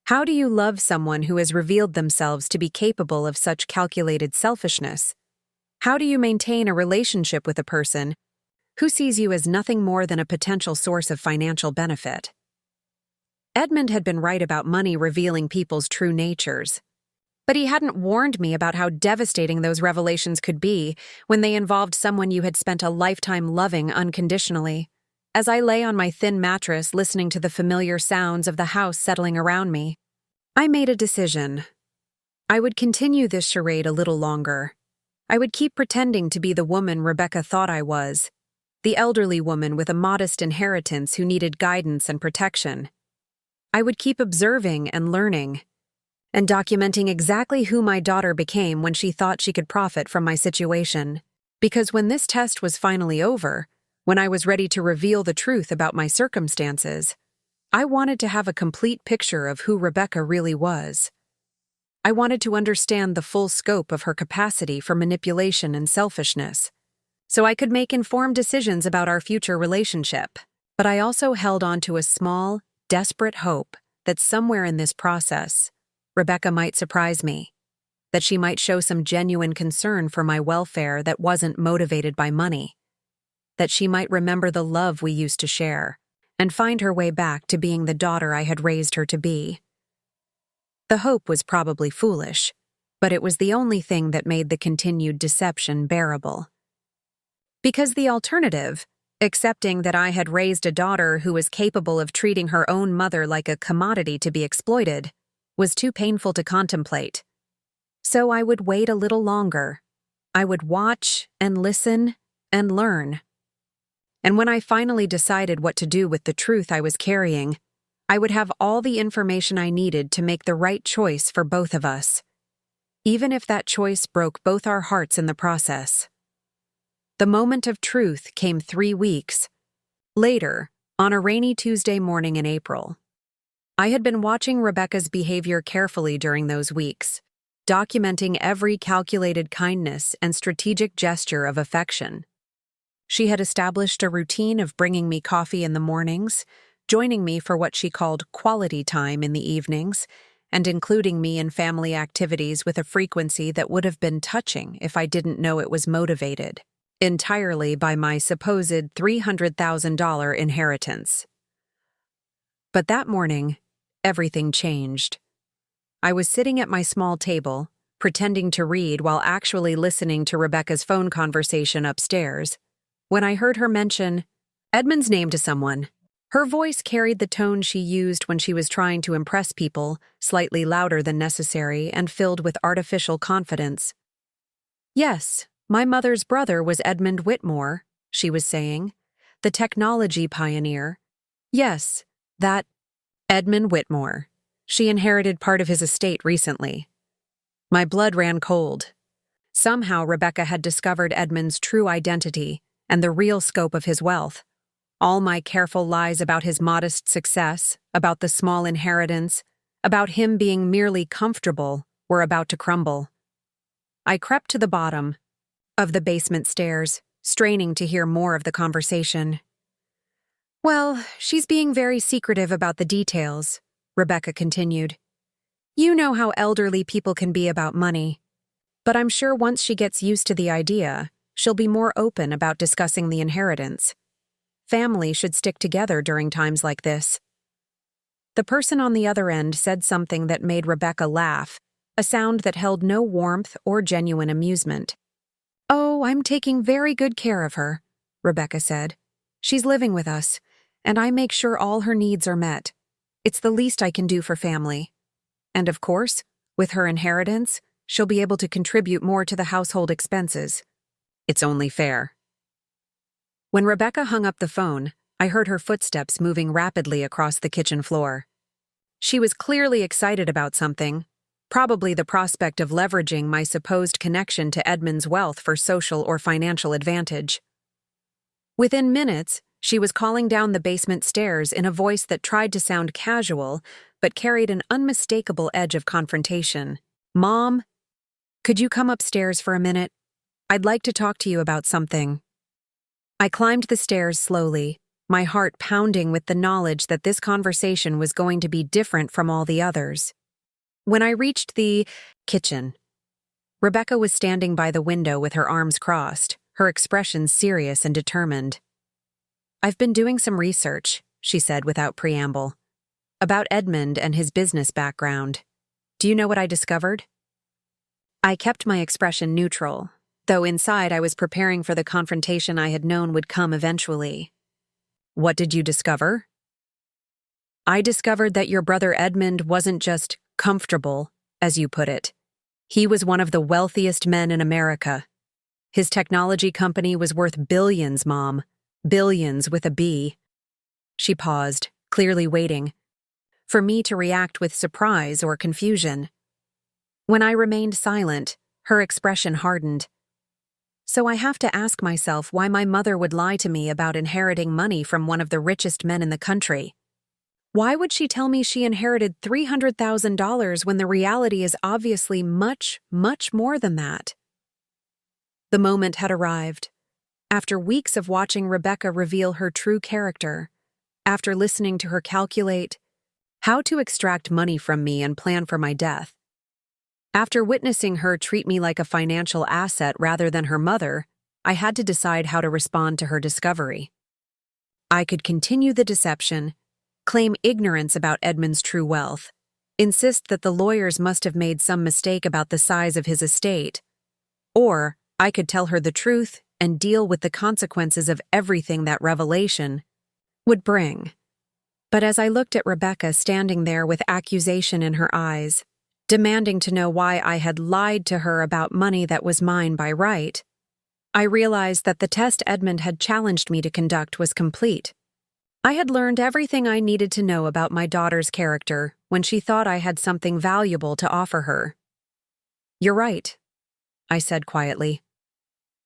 How do you love someone who has revealed themselves to be capable of such calculated selfishness? How do you maintain a relationship with a person who sees you as nothing more than a potential source of financial benefit. Edmund had been right about money revealing people's true natures. But he hadn't warned me about how devastating those revelations could be when they involved someone you had spent a lifetime loving unconditionally. As I lay on my thin mattress listening to the familiar sounds of the house settling around me, I made a decision. I would continue this charade a little longer. I would keep pretending to be the woman Rebecca thought I was, the elderly woman with a modest inheritance who needed guidance and protection. I would keep observing and learning, and documenting exactly who my daughter became when she thought she could profit from my situation. Because when this test was finally over, when I was ready to reveal the truth about my circumstances, I wanted to have a complete picture of who Rebecca really was. I wanted to understand the full scope of her capacity for manipulation and selfishness, so I could make informed decisions about our future relationship. But I also held on to a small, desperate hope that somewhere in this process, Rebecca might surprise me, that she might show some genuine concern for my welfare that wasn't motivated by money, that she might remember the love we used to share, and find her way back to being the daughter I had raised her to be. The hope was probably foolish, but it was the only thing that made the continued deception bearable. Because the alternative, accepting that I had raised a daughter who was capable of treating her own mother like a commodity to be exploited, was too painful to contemplate. So I would wait a little longer. I would watch and listen and learn. And when I finally decided what to do with the truth I was carrying, I would have all the information I needed to make the right choice for both of us, even if that choice broke both our hearts in the process. The moment of truth came 3 weeks later, on a rainy Tuesday morning in April. I had been watching Rebecca's behavior carefully during those weeks, documenting every calculated kindness and strategic gesture of affection. She had established a routine of bringing me coffee in the mornings, joining me for what she called quality time in the evenings, and including me in family activities with a frequency that would have been touching if I didn't know it was motivated entirely by my supposed $300,000 inheritance. But that morning, everything changed. I was sitting at my small table, pretending to read while actually listening to Rebecca's phone conversation upstairs, when I heard her mention Edmund's name to someone. Her voice carried the tone she used when she was trying to impress people, slightly louder than necessary and filled with artificial confidence. "Yes, my mother's brother was Edmund Whitmore," she was saying. "The technology pioneer. Yes, that Edmund Whitmore. She inherited part of his estate recently." My blood ran cold. Somehow Rebecca had discovered Edmund's true identity and the real scope of his wealth. All my careful lies about his modest success, about the small inheritance, about him being merely comfortable, were about to crumble. I crept to the bottom of the basement stairs, straining to hear more of the conversation. "Well, she's being very secretive about the details," Rebecca continued. "You know how elderly people can be about money. But I'm sure once she gets used to the idea, she'll be more open about discussing the inheritance. Family should stick together during times like this." The person on the other end said something that made Rebecca laugh, a sound that held no warmth or genuine amusement. "Oh, I'm taking very good care of her," Rebecca said. "She's living with us, and I make sure all her needs are met. It's the least I can do for family. And of course, with her inheritance, she'll be able to contribute more to the household expenses. It's only fair." When Rebecca hung up the phone, I heard her footsteps moving rapidly across the kitchen floor. She was clearly excited about something, probably the prospect of leveraging my supposed connection to Edmund's wealth for social or financial advantage. Within minutes, she was calling down the basement stairs in a voice that tried to sound casual but carried an unmistakable edge of confrontation. "Mom, could you come upstairs for a minute? I'd like to talk to you about something." I climbed the stairs slowly, my heart pounding with the knowledge that this conversation was going to be different from all the others. When I reached the kitchen, Rebecca was standing by the window with her arms crossed, her expression serious and determined. I've been doing some research, she said without preamble, about Edmund and his business background. Do you know what I discovered? I kept my expression neutral, though inside I was preparing for the confrontation I had known would come eventually. What did you discover? I discovered that your brother Edmund wasn't just comfortable, as you put it. He was one of the wealthiest men in America. His technology company was worth billions, Mom. Billions with a B. She paused, clearly waiting for me to react with surprise or confusion. When I remained silent, her expression hardened. So I have to ask myself why my mother would lie to me about inheriting money from one of the richest men in the country. Why would she tell me she inherited $300,000 when the reality is obviously much, much more than that? The moment had arrived. After weeks of watching Rebecca reveal her true character, after listening to her calculate how to extract money from me and plan for my death, after witnessing her treat me like a financial asset rather than her mother, I had to decide how to respond to her discovery. I could continue the deception, claim ignorance about Edmund's true wealth, insist that the lawyers must have made some mistake about the size of his estate, or I could tell her the truth and deal with the consequences of everything that revelation would bring. But as I looked at Rebecca standing there with accusation in her eyes, demanding to know why I had lied to her about money that was mine by right, I realized that the test Edmund had challenged me to conduct was complete. I had learned everything I needed to know about my daughter's character when she thought I had something valuable to offer her. You're right, I said quietly.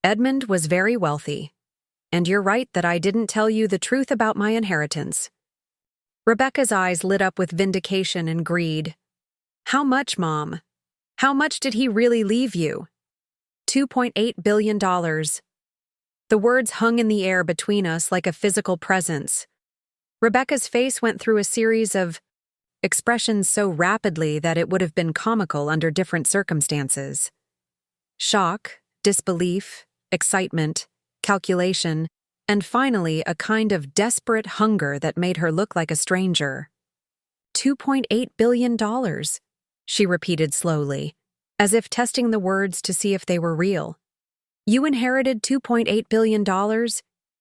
Edmund was very wealthy, and you're right that I didn't tell you the truth about my inheritance. Rebecca's eyes lit up with vindication and greed. How much, Mom? How much did he really leave you? $2.8 billion. The words hung in the air between us like a physical presence. Rebecca's face went through a series of expressions so rapidly that it would have been comical under different circumstances. Shock, disbelief, excitement, calculation, and finally a kind of desperate hunger that made her look like a stranger. $2.8 billion, she repeated slowly, as if testing the words to see if they were real. You inherited $2.8 billion,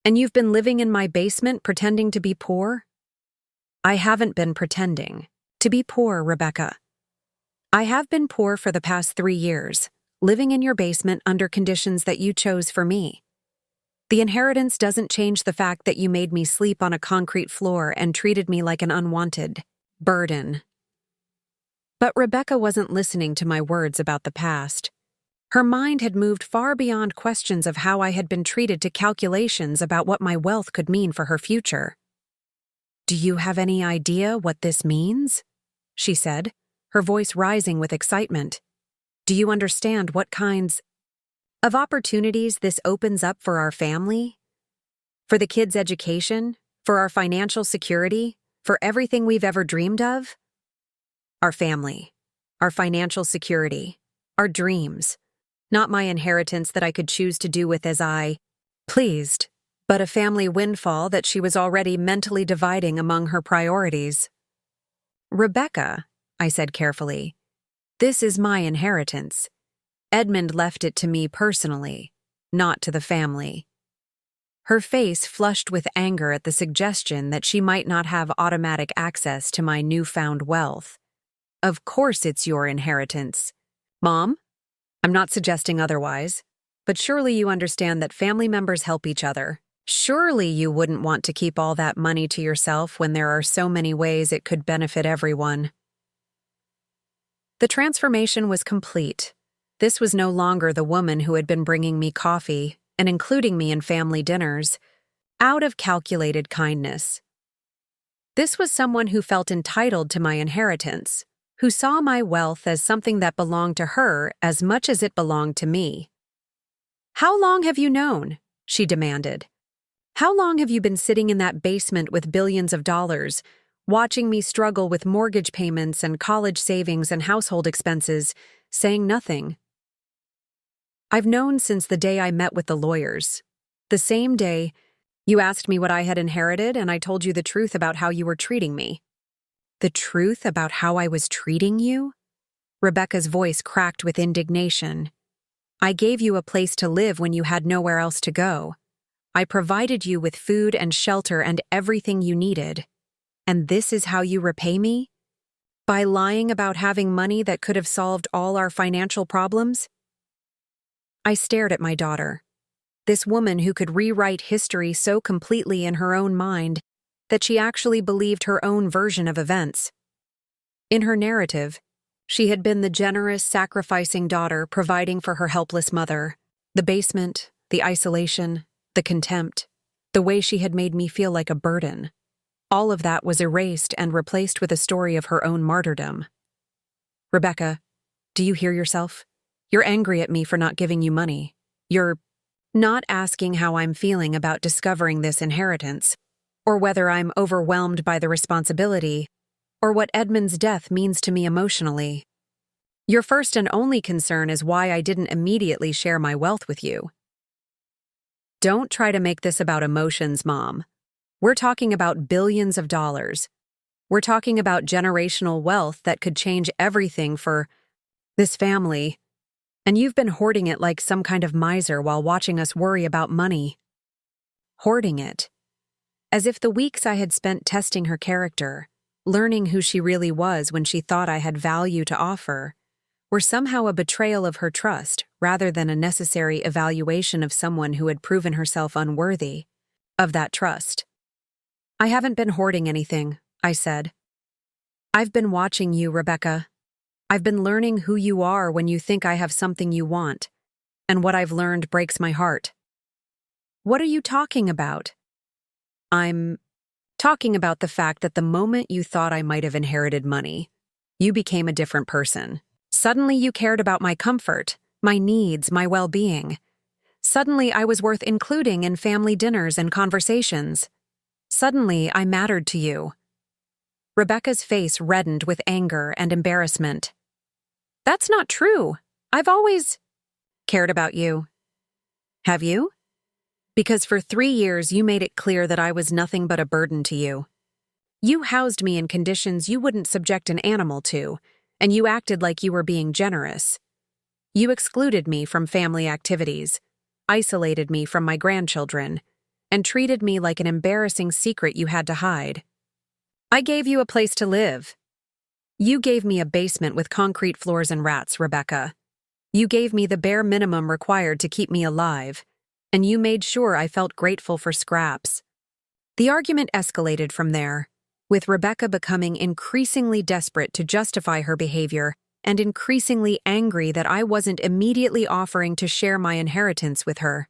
and you've been living in my basement pretending to be poor? I haven't been pretending to be poor, Rebecca. I have been poor for the past 3 years, living in your basement under conditions that you chose for me. The inheritance doesn't change the fact that you made me sleep on a concrete floor and treated me like an unwanted burden. But Rebecca wasn't listening to my words about the past. Her mind had moved far beyond questions of how I had been treated to calculations about what my wealth could mean for her future. Do you have any idea what this means? She said, her voice rising with excitement. Do you understand what kinds of opportunities this opens up for our family? For the kids' education? For our financial security? For everything we've ever dreamed of? Our family, our financial security, our dreams. Not my inheritance that I could choose to do with as I pleased, but a family windfall that she was already mentally dividing among her priorities. Rebecca, I said carefully, this is my inheritance. Edmund left it to me personally, not to the family. Her face flushed with anger at the suggestion that she might not have automatic access to my newfound wealth. Of course it's your inheritance. Mom? I'm not suggesting otherwise, but surely you understand that family members help each other. Surely you wouldn't want to keep all that money to yourself when there are so many ways it could benefit everyone. The transformation was complete. This was no longer the woman who had been bringing me coffee and including me in family dinners, out of calculated kindness. This was someone who felt entitled to my inheritance, who saw my wealth as something that belonged to her as much as it belonged to me. How long have you known? She demanded. How long have you been sitting in that basement with billions of dollars, watching me struggle with mortgage payments and college savings and household expenses, saying nothing? I've known since the day I met with the lawyers, the same day You asked me what I had inherited, and I told you the truth about how you were treating me. The truth about how I was treating you? Rebecca's voice cracked with indignation. I gave you a place to live when you had nowhere else to go. I provided you with food and shelter and everything you needed. And this is how you repay me? By lying about having money that could have solved all our financial problems? I stared at my daughter. This woman who could rewrite history so completely in her own mind that she actually believed her own version of events. In her narrative, she had been the generous, sacrificing daughter providing for her helpless mother. The basement, the isolation, the contempt, the way she had made me feel like a burden. All of that was erased and replaced with a story of her own martyrdom. Rebecca, do you hear yourself? You're angry at me for not giving you money. You're not asking how I'm feeling about discovering this inheritance, or whether I'm overwhelmed by the responsibility, or what Edmund's death means to me emotionally. Your first and only concern is why I didn't immediately share my wealth with you. Don't try to make this about emotions, Mom. We're talking about billions of dollars. We're talking about generational wealth that could change everything for this family. And you've been hoarding it like some kind of miser while watching us worry about money. Hoarding it. As if the weeks I had spent testing her character, learning who she really was when she thought I had value to offer, were somehow a betrayal of her trust rather than a necessary evaluation of someone who had proven herself unworthy of that trust. I haven't been hoarding anything, I said. I've been watching you, Rebecca. I've been learning who you are when you think I have something you want, and what I've learned breaks my heart. What are you talking about? I'm talking about the fact that the moment you thought I might have inherited money, you became a different person. Suddenly you cared about my comfort, my needs, my well-being. Suddenly I was worth including in family dinners and conversations. Suddenly I mattered to you. Rebecca's face reddened with anger and embarrassment. That's not true. I've always cared about you. Have you? Because for 3 years you made it clear that I was nothing but a burden to you. You housed me in conditions you wouldn't subject an animal to, and you acted like you were being generous. You excluded me from family activities, isolated me from my grandchildren, and treated me like an embarrassing secret you had to hide. I gave you a place to live. You gave me a basement with concrete floors and rats, Rebecca. You gave me the bare minimum required to keep me alive, and you made sure I felt grateful for scraps. The argument escalated from there, with Rebecca becoming increasingly desperate to justify her behavior and increasingly angry that I wasn't immediately offering to share my inheritance with her.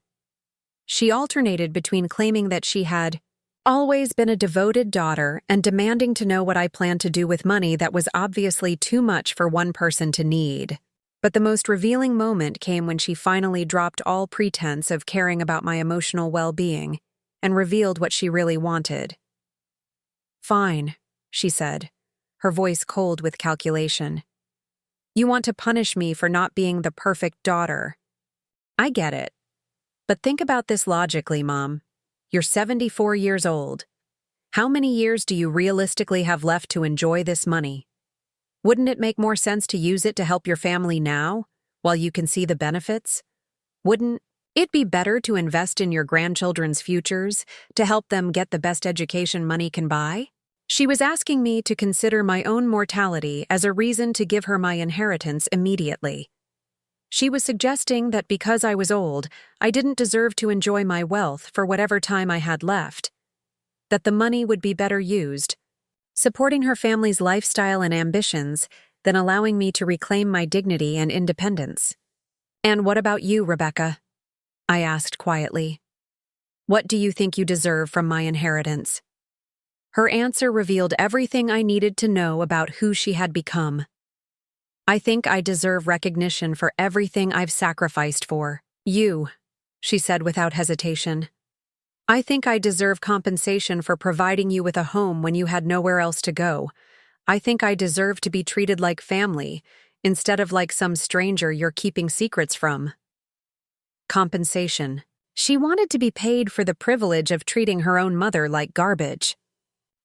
She alternated between claiming that she had always been a devoted daughter and demanding to know what I planned to do with money that was obviously too much for one person to need. But the most revealing moment came when she finally dropped all pretense of caring about my emotional well-being and revealed what she really wanted. Fine, she said, her voice cold with calculation. You want to punish me for not being the perfect daughter. I get it. But think about this logically, Mom. You're 74 years old. How many years do you realistically have left to enjoy this money? Wouldn't it make more sense to use it to help your family now, while you can see the benefits? Wouldn't it be better to invest in your grandchildren's futures, to help them get the best education money can buy? She was asking me to consider my own mortality as a reason to give her my inheritance immediately. She was suggesting that because I was old, I didn't deserve to enjoy my wealth for whatever time I had left, that the money would be better used, supporting her family's lifestyle and ambitions, than allowing me to reclaim my dignity and independence. And what about you, Rebecca? I asked quietly. What do you think you deserve from my inheritance? Her answer revealed everything I needed to know about who she had become. I think I deserve recognition for everything I've sacrificed for you, she said without hesitation. I think I deserve compensation for providing you with a home when you had nowhere else to go. I think I deserve to be treated like family, instead of like some stranger you're keeping secrets from. Compensation. She wanted to be paid for the privilege of treating her own mother like garbage.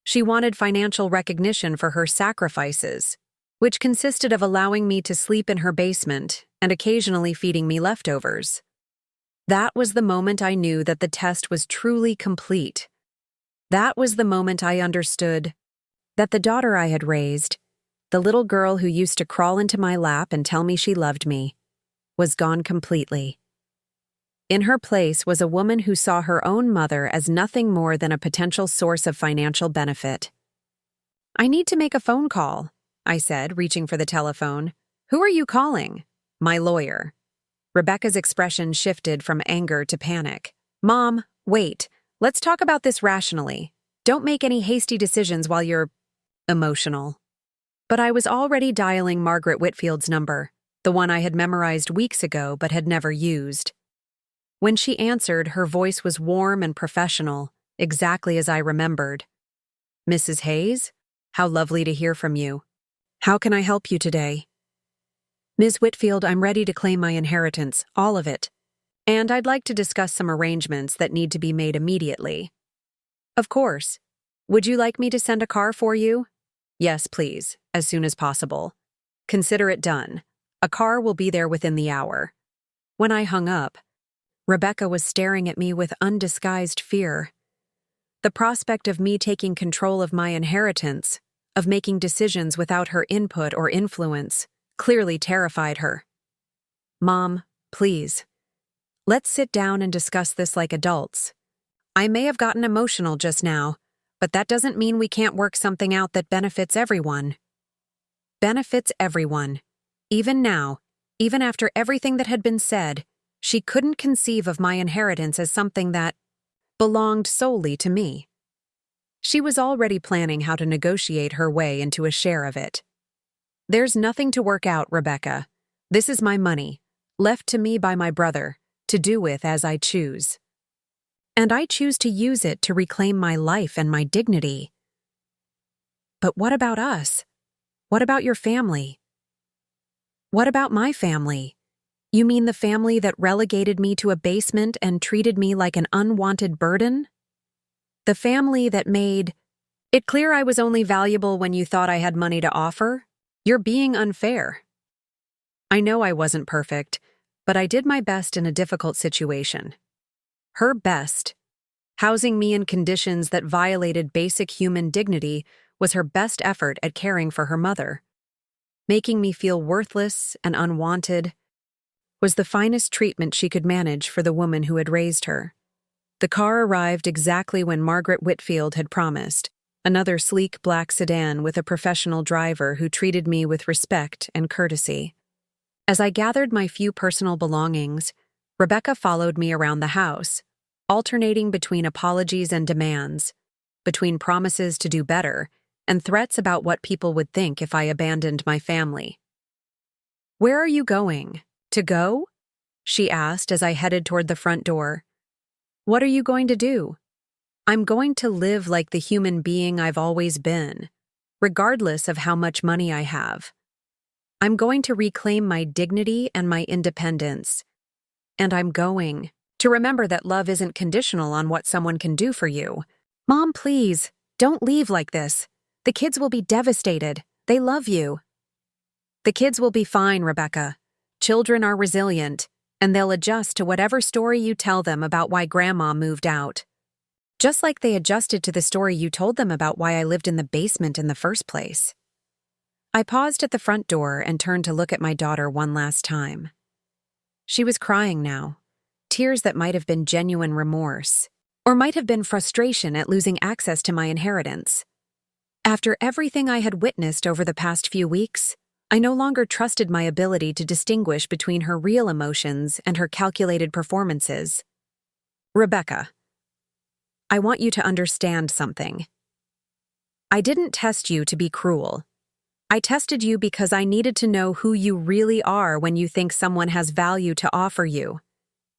She wanted financial recognition for her sacrifices, which consisted of allowing me to sleep in her basement and occasionally feeding me leftovers. That was the moment I knew that the test was truly complete. That was the moment I understood that the daughter I had raised, the little girl who used to crawl into my lap and tell me she loved me, was gone completely. In her place was a woman who saw her own mother as nothing more than a potential source of financial benefit. "I need to make a phone call," I said, reaching for the telephone. "Who are you calling?" "My lawyer." Rebecca's expression shifted from anger to panic. "Mom, wait. Let's talk about this rationally. Don't make any hasty decisions while you're emotional." But I was already dialing Margaret Whitfield's number, the one I had memorized weeks ago but had never used. When she answered, her voice was warm and professional, exactly as I remembered. "Mrs. Hayes? How lovely to hear from you. How can I help you today?" "Ms. Whitfield, I'm ready to claim my inheritance, all of it. And I'd like to discuss some arrangements that need to be made immediately." "Of course. Would you like me to send a car for you?" "Yes, please, as soon as possible." "Consider it done. A car will be there within the hour." When I hung up, Rebecca was staring at me with undisguised fear. The prospect of me taking control of my inheritance, of making decisions without her input or influence, clearly terrified her. "Mom, please. Let's sit down and discuss this like adults. I may have gotten emotional just now, but that doesn't mean we can't work something out that benefits everyone." Benefits everyone. Even now, even after everything that had been said, she couldn't conceive of my inheritance as something that belonged solely to me. She was already planning how to negotiate her way into a share of it. "There's nothing to work out, Rebecca. This is my money, left to me by my brother, to do with as I choose. And I choose to use it to reclaim my life and my dignity." "But what about us? What about your family?" "What about my family? You mean the family that relegated me to a basement and treated me like an unwanted burden? The family that made it clear I was only valuable when you thought I had money to offer? You're being unfair." I know I wasn't perfect, but I did my best in a difficult situation. Her best. Housing me in conditions that violated basic human dignity was her best effort at caring for her mother. Making me feel worthless and unwanted was the finest treatment she could manage for the woman who had raised her. The car arrived exactly when Margaret Whitfield had promised, another sleek black sedan with a professional driver who treated me with respect and courtesy. As I gathered my few personal belongings, Rebecca followed me around the house, alternating between apologies and demands, between promises to do better and threats about what people would think if I abandoned my family. "Where are you going? To go?" she asked as I headed toward the front door. "What are you going to do?" "I'm going to live like the human being I've always been, regardless of how much money I have. I'm going to reclaim my dignity and my independence. And I'm going to remember that love isn't conditional on what someone can do for you." "Mom, please, don't leave like this. The kids will be devastated. They love you." "The kids will be fine, Rebecca. Children are resilient, and they'll adjust to whatever story you tell them about why Grandma moved out. Just like they adjusted to the story you told them about why I lived in the basement in the first place." I paused at the front door and turned to look at my daughter one last time. She was crying now, tears that might have been genuine remorse, or might have been frustration at losing access to my inheritance. After everything I had witnessed over the past few weeks, I no longer trusted my ability to distinguish between her real emotions and her calculated performances. "Rebecca, I want you to understand something. I didn't test you to be cruel. I tested you because I needed to know who you really are when you think someone has value to offer you.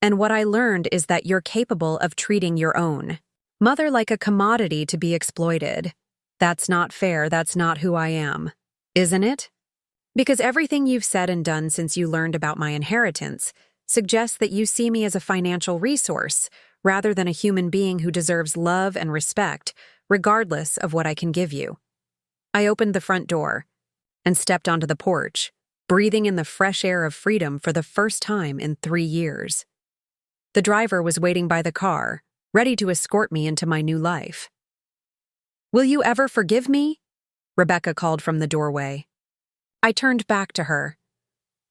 And what I learned is that you're capable of treating your own mother like a commodity to be exploited. That's not fair, that's not who I am. Isn't it? Because everything you've said and done since you learned about my inheritance suggests that you see me as a financial resource rather than a human being who deserves love and respect, regardless of what I can give you. I opened the front door and stepped onto the porch, breathing in the fresh air of freedom for the first time in 3 years. The driver was waiting by the car, ready to escort me into my new life. "Will you ever forgive me?" Rebecca called from the doorway. I turned back to her.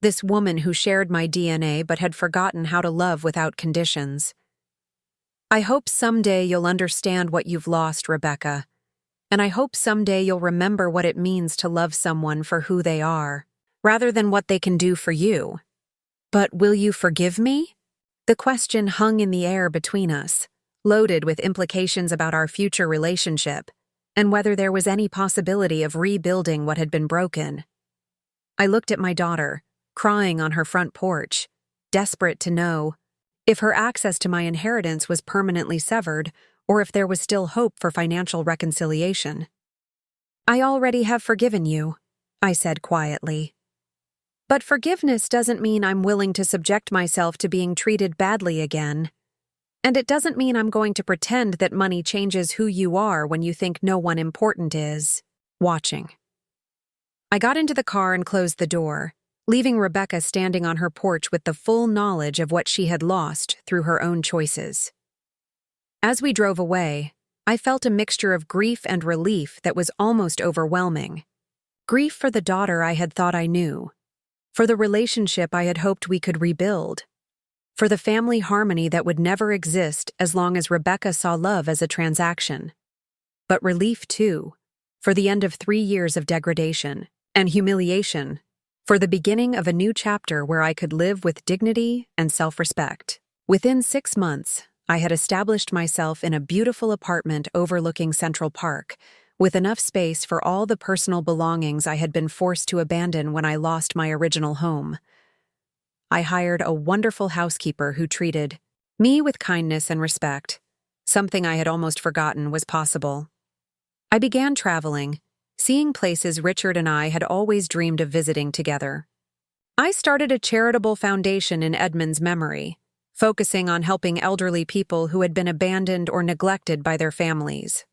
This woman who shared my DNA but had forgotten how to love without conditions. "I hope someday you'll understand what you've lost, Rebecca. And I hope someday you'll remember what it means to love someone for who they are, rather than what they can do for you. But will you forgive me?" The question hung in the air between us, loaded with implications about our future relationship, and whether there was any possibility of rebuilding what had been broken. I looked at my daughter, crying on her front porch, desperate to know if her access to my inheritance was permanently severed or if there was still hope for financial reconciliation. "I already have forgiven you," I said quietly. "But forgiveness doesn't mean I'm willing to subject myself to being treated badly again. And it doesn't mean I'm going to pretend that money changes who you are when you think no one important is watching." I got into the car and closed the door, leaving Rebecca standing on her porch with the full knowledge of what she had lost through her own choices. As we drove away, I felt a mixture of grief and relief that was almost overwhelming. Grief for the daughter I had thought I knew, for the relationship I had hoped we could rebuild, for the family harmony that would never exist as long as Rebecca saw love as a transaction. But relief, too, for the end of 3 years of degradation and humiliation, for the beginning of a new chapter where I could live with dignity and self-respect. Within 6 months, I had established myself in a beautiful apartment overlooking Central Park, with enough space for all the personal belongings I had been forced to abandon when I lost my original home. I hired a wonderful housekeeper who treated me with kindness and respect, something I had almost forgotten was possible. I began traveling, seeing places Richard and I had always dreamed of visiting together. I started a charitable foundation in Edmund's memory, focusing on helping elderly people who had been abandoned or neglected by their families.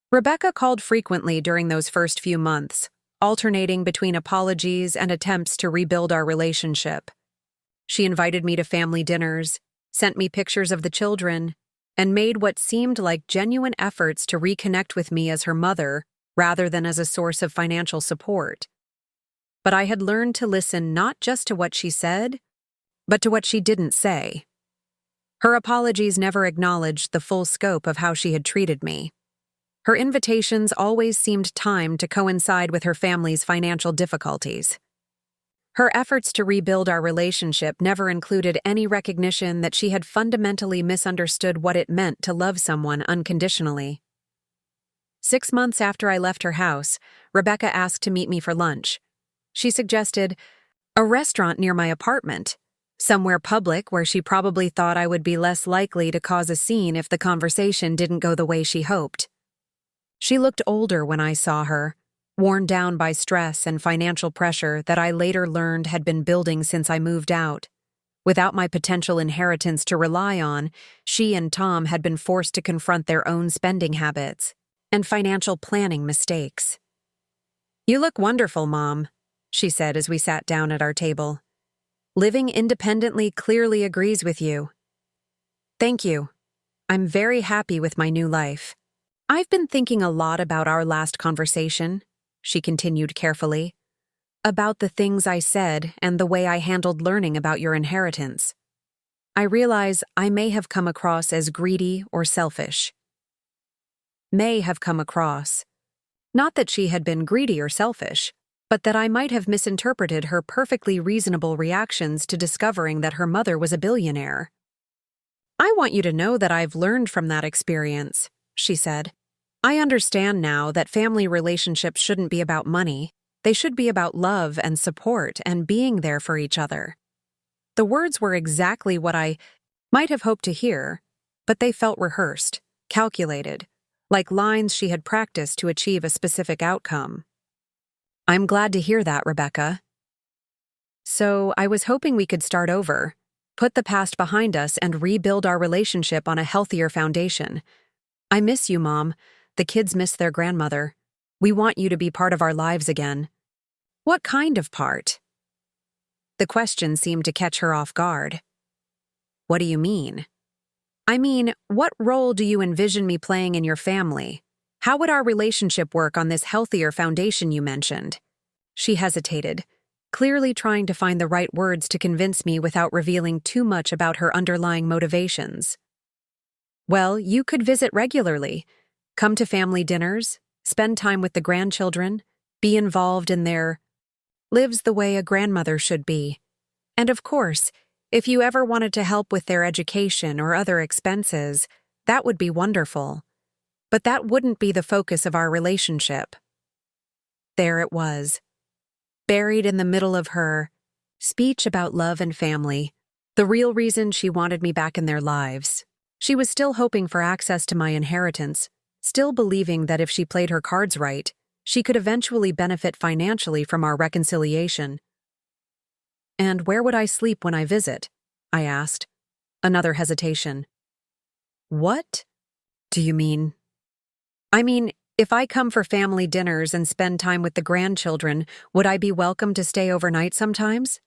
Rebecca called frequently during those first few months, alternating between apologies and attempts to rebuild our relationship. She invited me to family dinners, sent me pictures of the children, and made what seemed like genuine efforts to reconnect with me as her mother rather than as a source of financial support. But I had learned to listen not just to what she said, but to what she didn't say. Her apologies never acknowledged the full scope of how she had treated me. Her invitations always seemed timed to coincide with her family's financial difficulties. Her efforts to rebuild our relationship never included any recognition that she had fundamentally misunderstood what it meant to love someone unconditionally. 6 months after I left her house, Rebecca asked to meet me for lunch. She suggested a restaurant near my apartment, somewhere public where she probably thought I would be less likely to cause a scene if the conversation didn't go the way she hoped. She looked older when I saw her, worn down by stress and financial pressure that I later learned had been building since I moved out. Without my potential inheritance to rely on, she and Tom had been forced to confront their own spending habits and financial planning mistakes. "You look wonderful, Mom," she said as we sat down at our table. "Living independently clearly agrees with you." "Thank you. I'm very happy with my new life. I've been thinking a lot about our last conversation," she continued carefully, "about the things I said and the way I handled learning about your inheritance. I realize I may have come across as greedy or selfish. May have come across. Not that she had been greedy or selfish, but that I might have misinterpreted her perfectly reasonable reactions to discovering that her mother was a billionaire. I want you to know that I've learned from that experience," she said. "I understand now that family relationships shouldn't be about money. They should be about love and support and being there for each other." The words were exactly what I might have hoped to hear, but they felt rehearsed, calculated, like lines she had practiced to achieve a specific outcome. "I'm glad to hear that, Rebecca." So I was hoping we could start over, put the past behind us, and rebuild our relationship on a healthier foundation. I miss you, Mom. The kids miss their grandmother. We want you to be part of our lives again. What kind of part? The question seemed to catch her off guard. What do you mean? I mean, what role do you envision me playing in your family? How would our relationship work on this healthier foundation you mentioned? She hesitated, clearly trying to find the right words to convince me without revealing too much about her underlying motivations. Well, you could visit regularly, come to family dinners, spend time with the grandchildren, be involved in their lives the way a grandmother should be. And of course, if you ever wanted to help with their education or other expenses, that would be wonderful. But that wouldn't be the focus of our relationship. There it was, buried in the middle of her speech about love and family, the real reason she wanted me back in their lives. She was still hoping for access to my inheritance, still believing that if she played her cards right, she could eventually benefit financially from our reconciliation. And where would I sleep when I visit? I asked. Another hesitation. What do you mean? I mean, if I come for family dinners and spend time with the grandchildren, would I be welcome to stay overnight sometimes?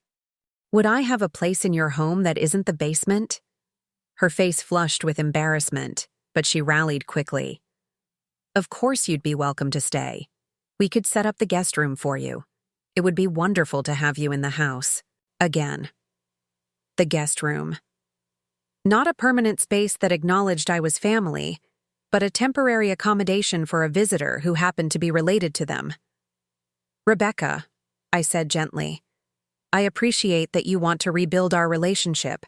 Would I have a place in your home that isn't the basement? Her face flushed with embarrassment, but she rallied quickly. Of course you'd be welcome to stay. We could set up the guest room for you. It would be wonderful to have you in the house. Again. The guest room. Not a permanent space that acknowledged I was family, but a temporary accommodation for a visitor who happened to be related to them. Rebecca, I said gently, I appreciate that you want to rebuild our relationship.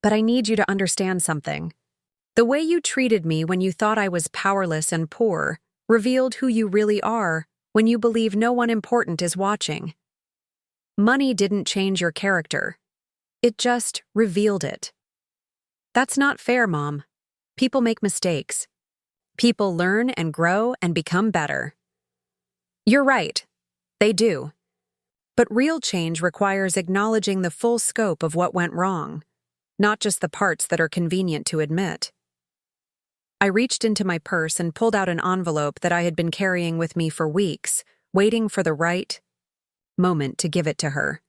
But I need you to understand something. The way you treated me when you thought I was powerless and poor revealed who you really are when you believe no one important is watching. Money didn't change your character. It just revealed it. That's not fair, Mom. People make mistakes. People learn and grow and become better. You're right. They do. But real change requires acknowledging the full scope of what went wrong, not just the parts that are convenient to admit. I reached into my purse and pulled out an envelope that I had been carrying with me for weeks, waiting for the right moment to give it to her.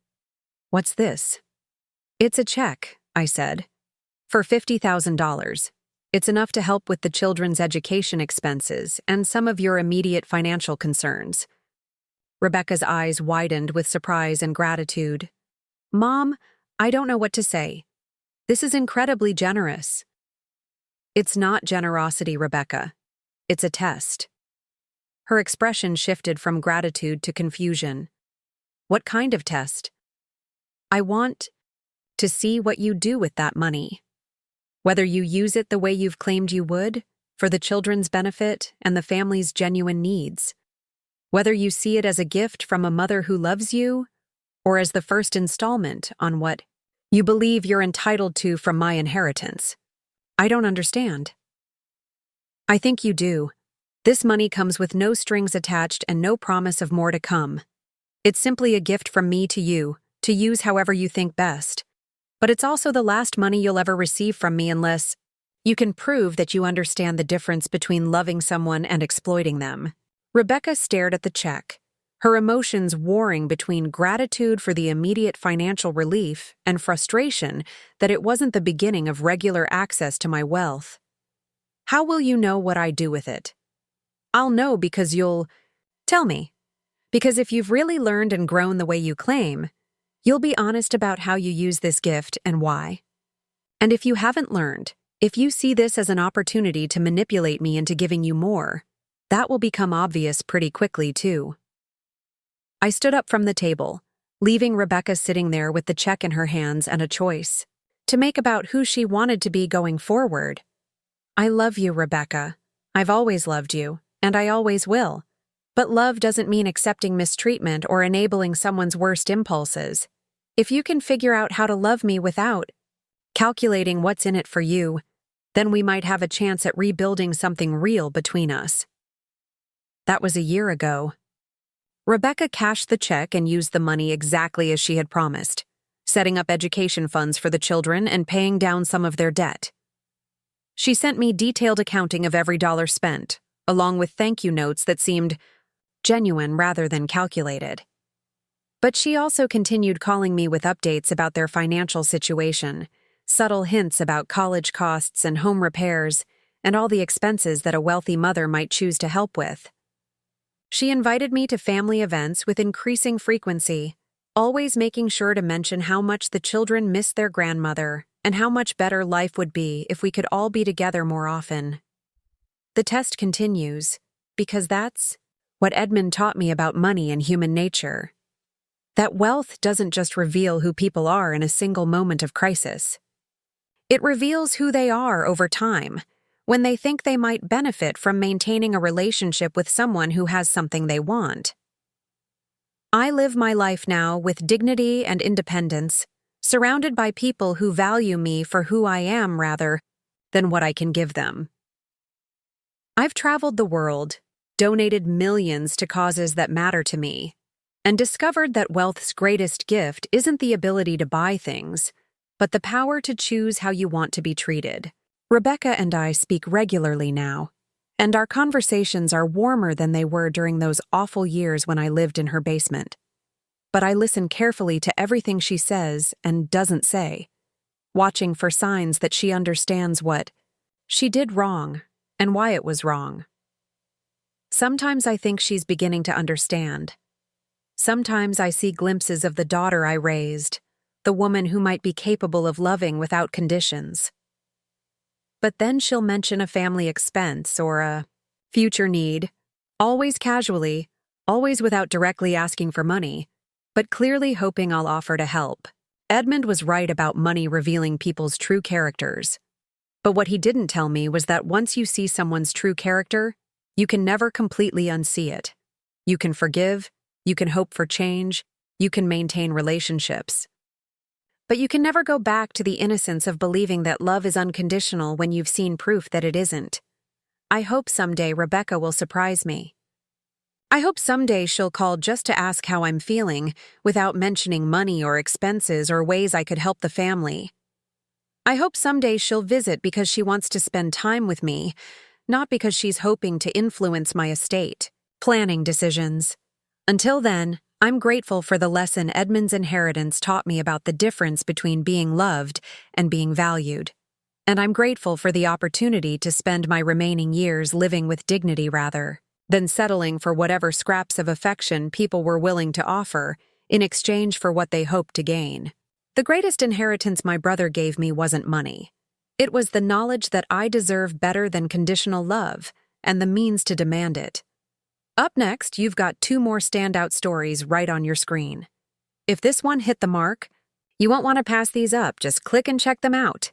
What's this? It's a check, I said, for $50,000. It's enough to help with the children's education expenses and some of your immediate financial concerns. Rebecca's eyes widened with surprise and gratitude. Mom, I don't know what to say. This is incredibly generous. It's not generosity, Rebecca. It's a test. Her expression shifted from gratitude to confusion. What kind of test? I want to see what you do with that money. Whether you use it the way you've claimed you would, for the children's benefit and the family's genuine needs. Whether you see it as a gift from a mother who loves you, or as the first installment on what you believe you're entitled to from my inheritance. I don't understand. I think you do. This money comes with no strings attached and no promise of more to come. It's simply a gift from me to you, to use however you think best. But it's also the last money you'll ever receive from me unless you can prove that you understand the difference between loving someone and exploiting them. Rebecca stared at the check, her emotions warring between gratitude for the immediate financial relief and frustration that it wasn't the beginning of regular access to my wealth. How will you know what I do with it? I'll know because you'll tell me. Because if you've really learned and grown the way you claim, you'll be honest about how you use this gift and why. And if you haven't learned, if you see this as an opportunity to manipulate me into giving you more, that will become obvious pretty quickly, too. I stood up from the table, leaving Rebecca sitting there with the check in her hands and a choice to make about who she wanted to be going forward. I love you, Rebecca. I've always loved you, and I always will. But love doesn't mean accepting mistreatment or enabling someone's worst impulses. If you can figure out how to love me without calculating what's in it for you, then we might have a chance at rebuilding something real between us. That was a year ago. Rebecca cashed the check and used the money exactly as she had promised, setting up education funds for the children and paying down some of their debt. She sent me detailed accounting of every dollar spent, along with thank you notes that seemed genuine rather than calculated. But she also continued calling me with updates about their financial situation, subtle hints about college costs and home repairs, and all the expenses that a wealthy mother might choose to help with. She invited me to family events with increasing frequency, always making sure to mention how much the children miss their grandmother and how much better life would be if we could all be together more often. The test continues, because that's what Edmund taught me about money and human nature. That wealth doesn't just reveal who people are in a single moment of crisis. It reveals who they are over time, when they think they might benefit from maintaining a relationship with someone who has something they want. I live my life now with dignity and independence, surrounded by people who value me for who I am rather than what I can give them. I've traveled the world, donated millions to causes that matter to me, and discovered that wealth's greatest gift isn't the ability to buy things, but the power to choose how you want to be treated. Rebecca and I speak regularly now, and our conversations are warmer than they were during those awful years when I lived in her basement. But I listen carefully to everything she says and doesn't say, watching for signs that she understands what she did wrong and why it was wrong. Sometimes I think she's beginning to understand. Sometimes I see glimpses of the daughter I raised, the woman who might be capable of loving without conditions. But then she'll mention a family expense or a future need, always casually, always without directly asking for money, but clearly hoping I'll offer to help. Edmund was right about money revealing people's true characters. But what he didn't tell me was that once you see someone's true character, you can never completely unsee it. You can forgive, you can hope for change, you can maintain relationships. But you can never go back to the innocence of believing that love is unconditional when you've seen proof that it isn't. I hope someday Rebecca will surprise me. I hope someday she'll call just to ask how I'm feeling, without mentioning money or expenses or ways I could help the family. I hope someday she'll visit because she wants to spend time with me, not because she's hoping to influence my estate, planning decisions. Until then, I'm grateful for the lesson Edmund's inheritance taught me about the difference between being loved and being valued. And I'm grateful for the opportunity to spend my remaining years living with dignity rather than settling for whatever scraps of affection people were willing to offer in exchange for what they hoped to gain. The greatest inheritance my brother gave me wasn't money. It was the knowledge that I deserve better than conditional love and the means to demand it. Up next, you've got 2 more standout stories right on your screen. If this one hit the mark, you won't want to pass these up, just click and check them out.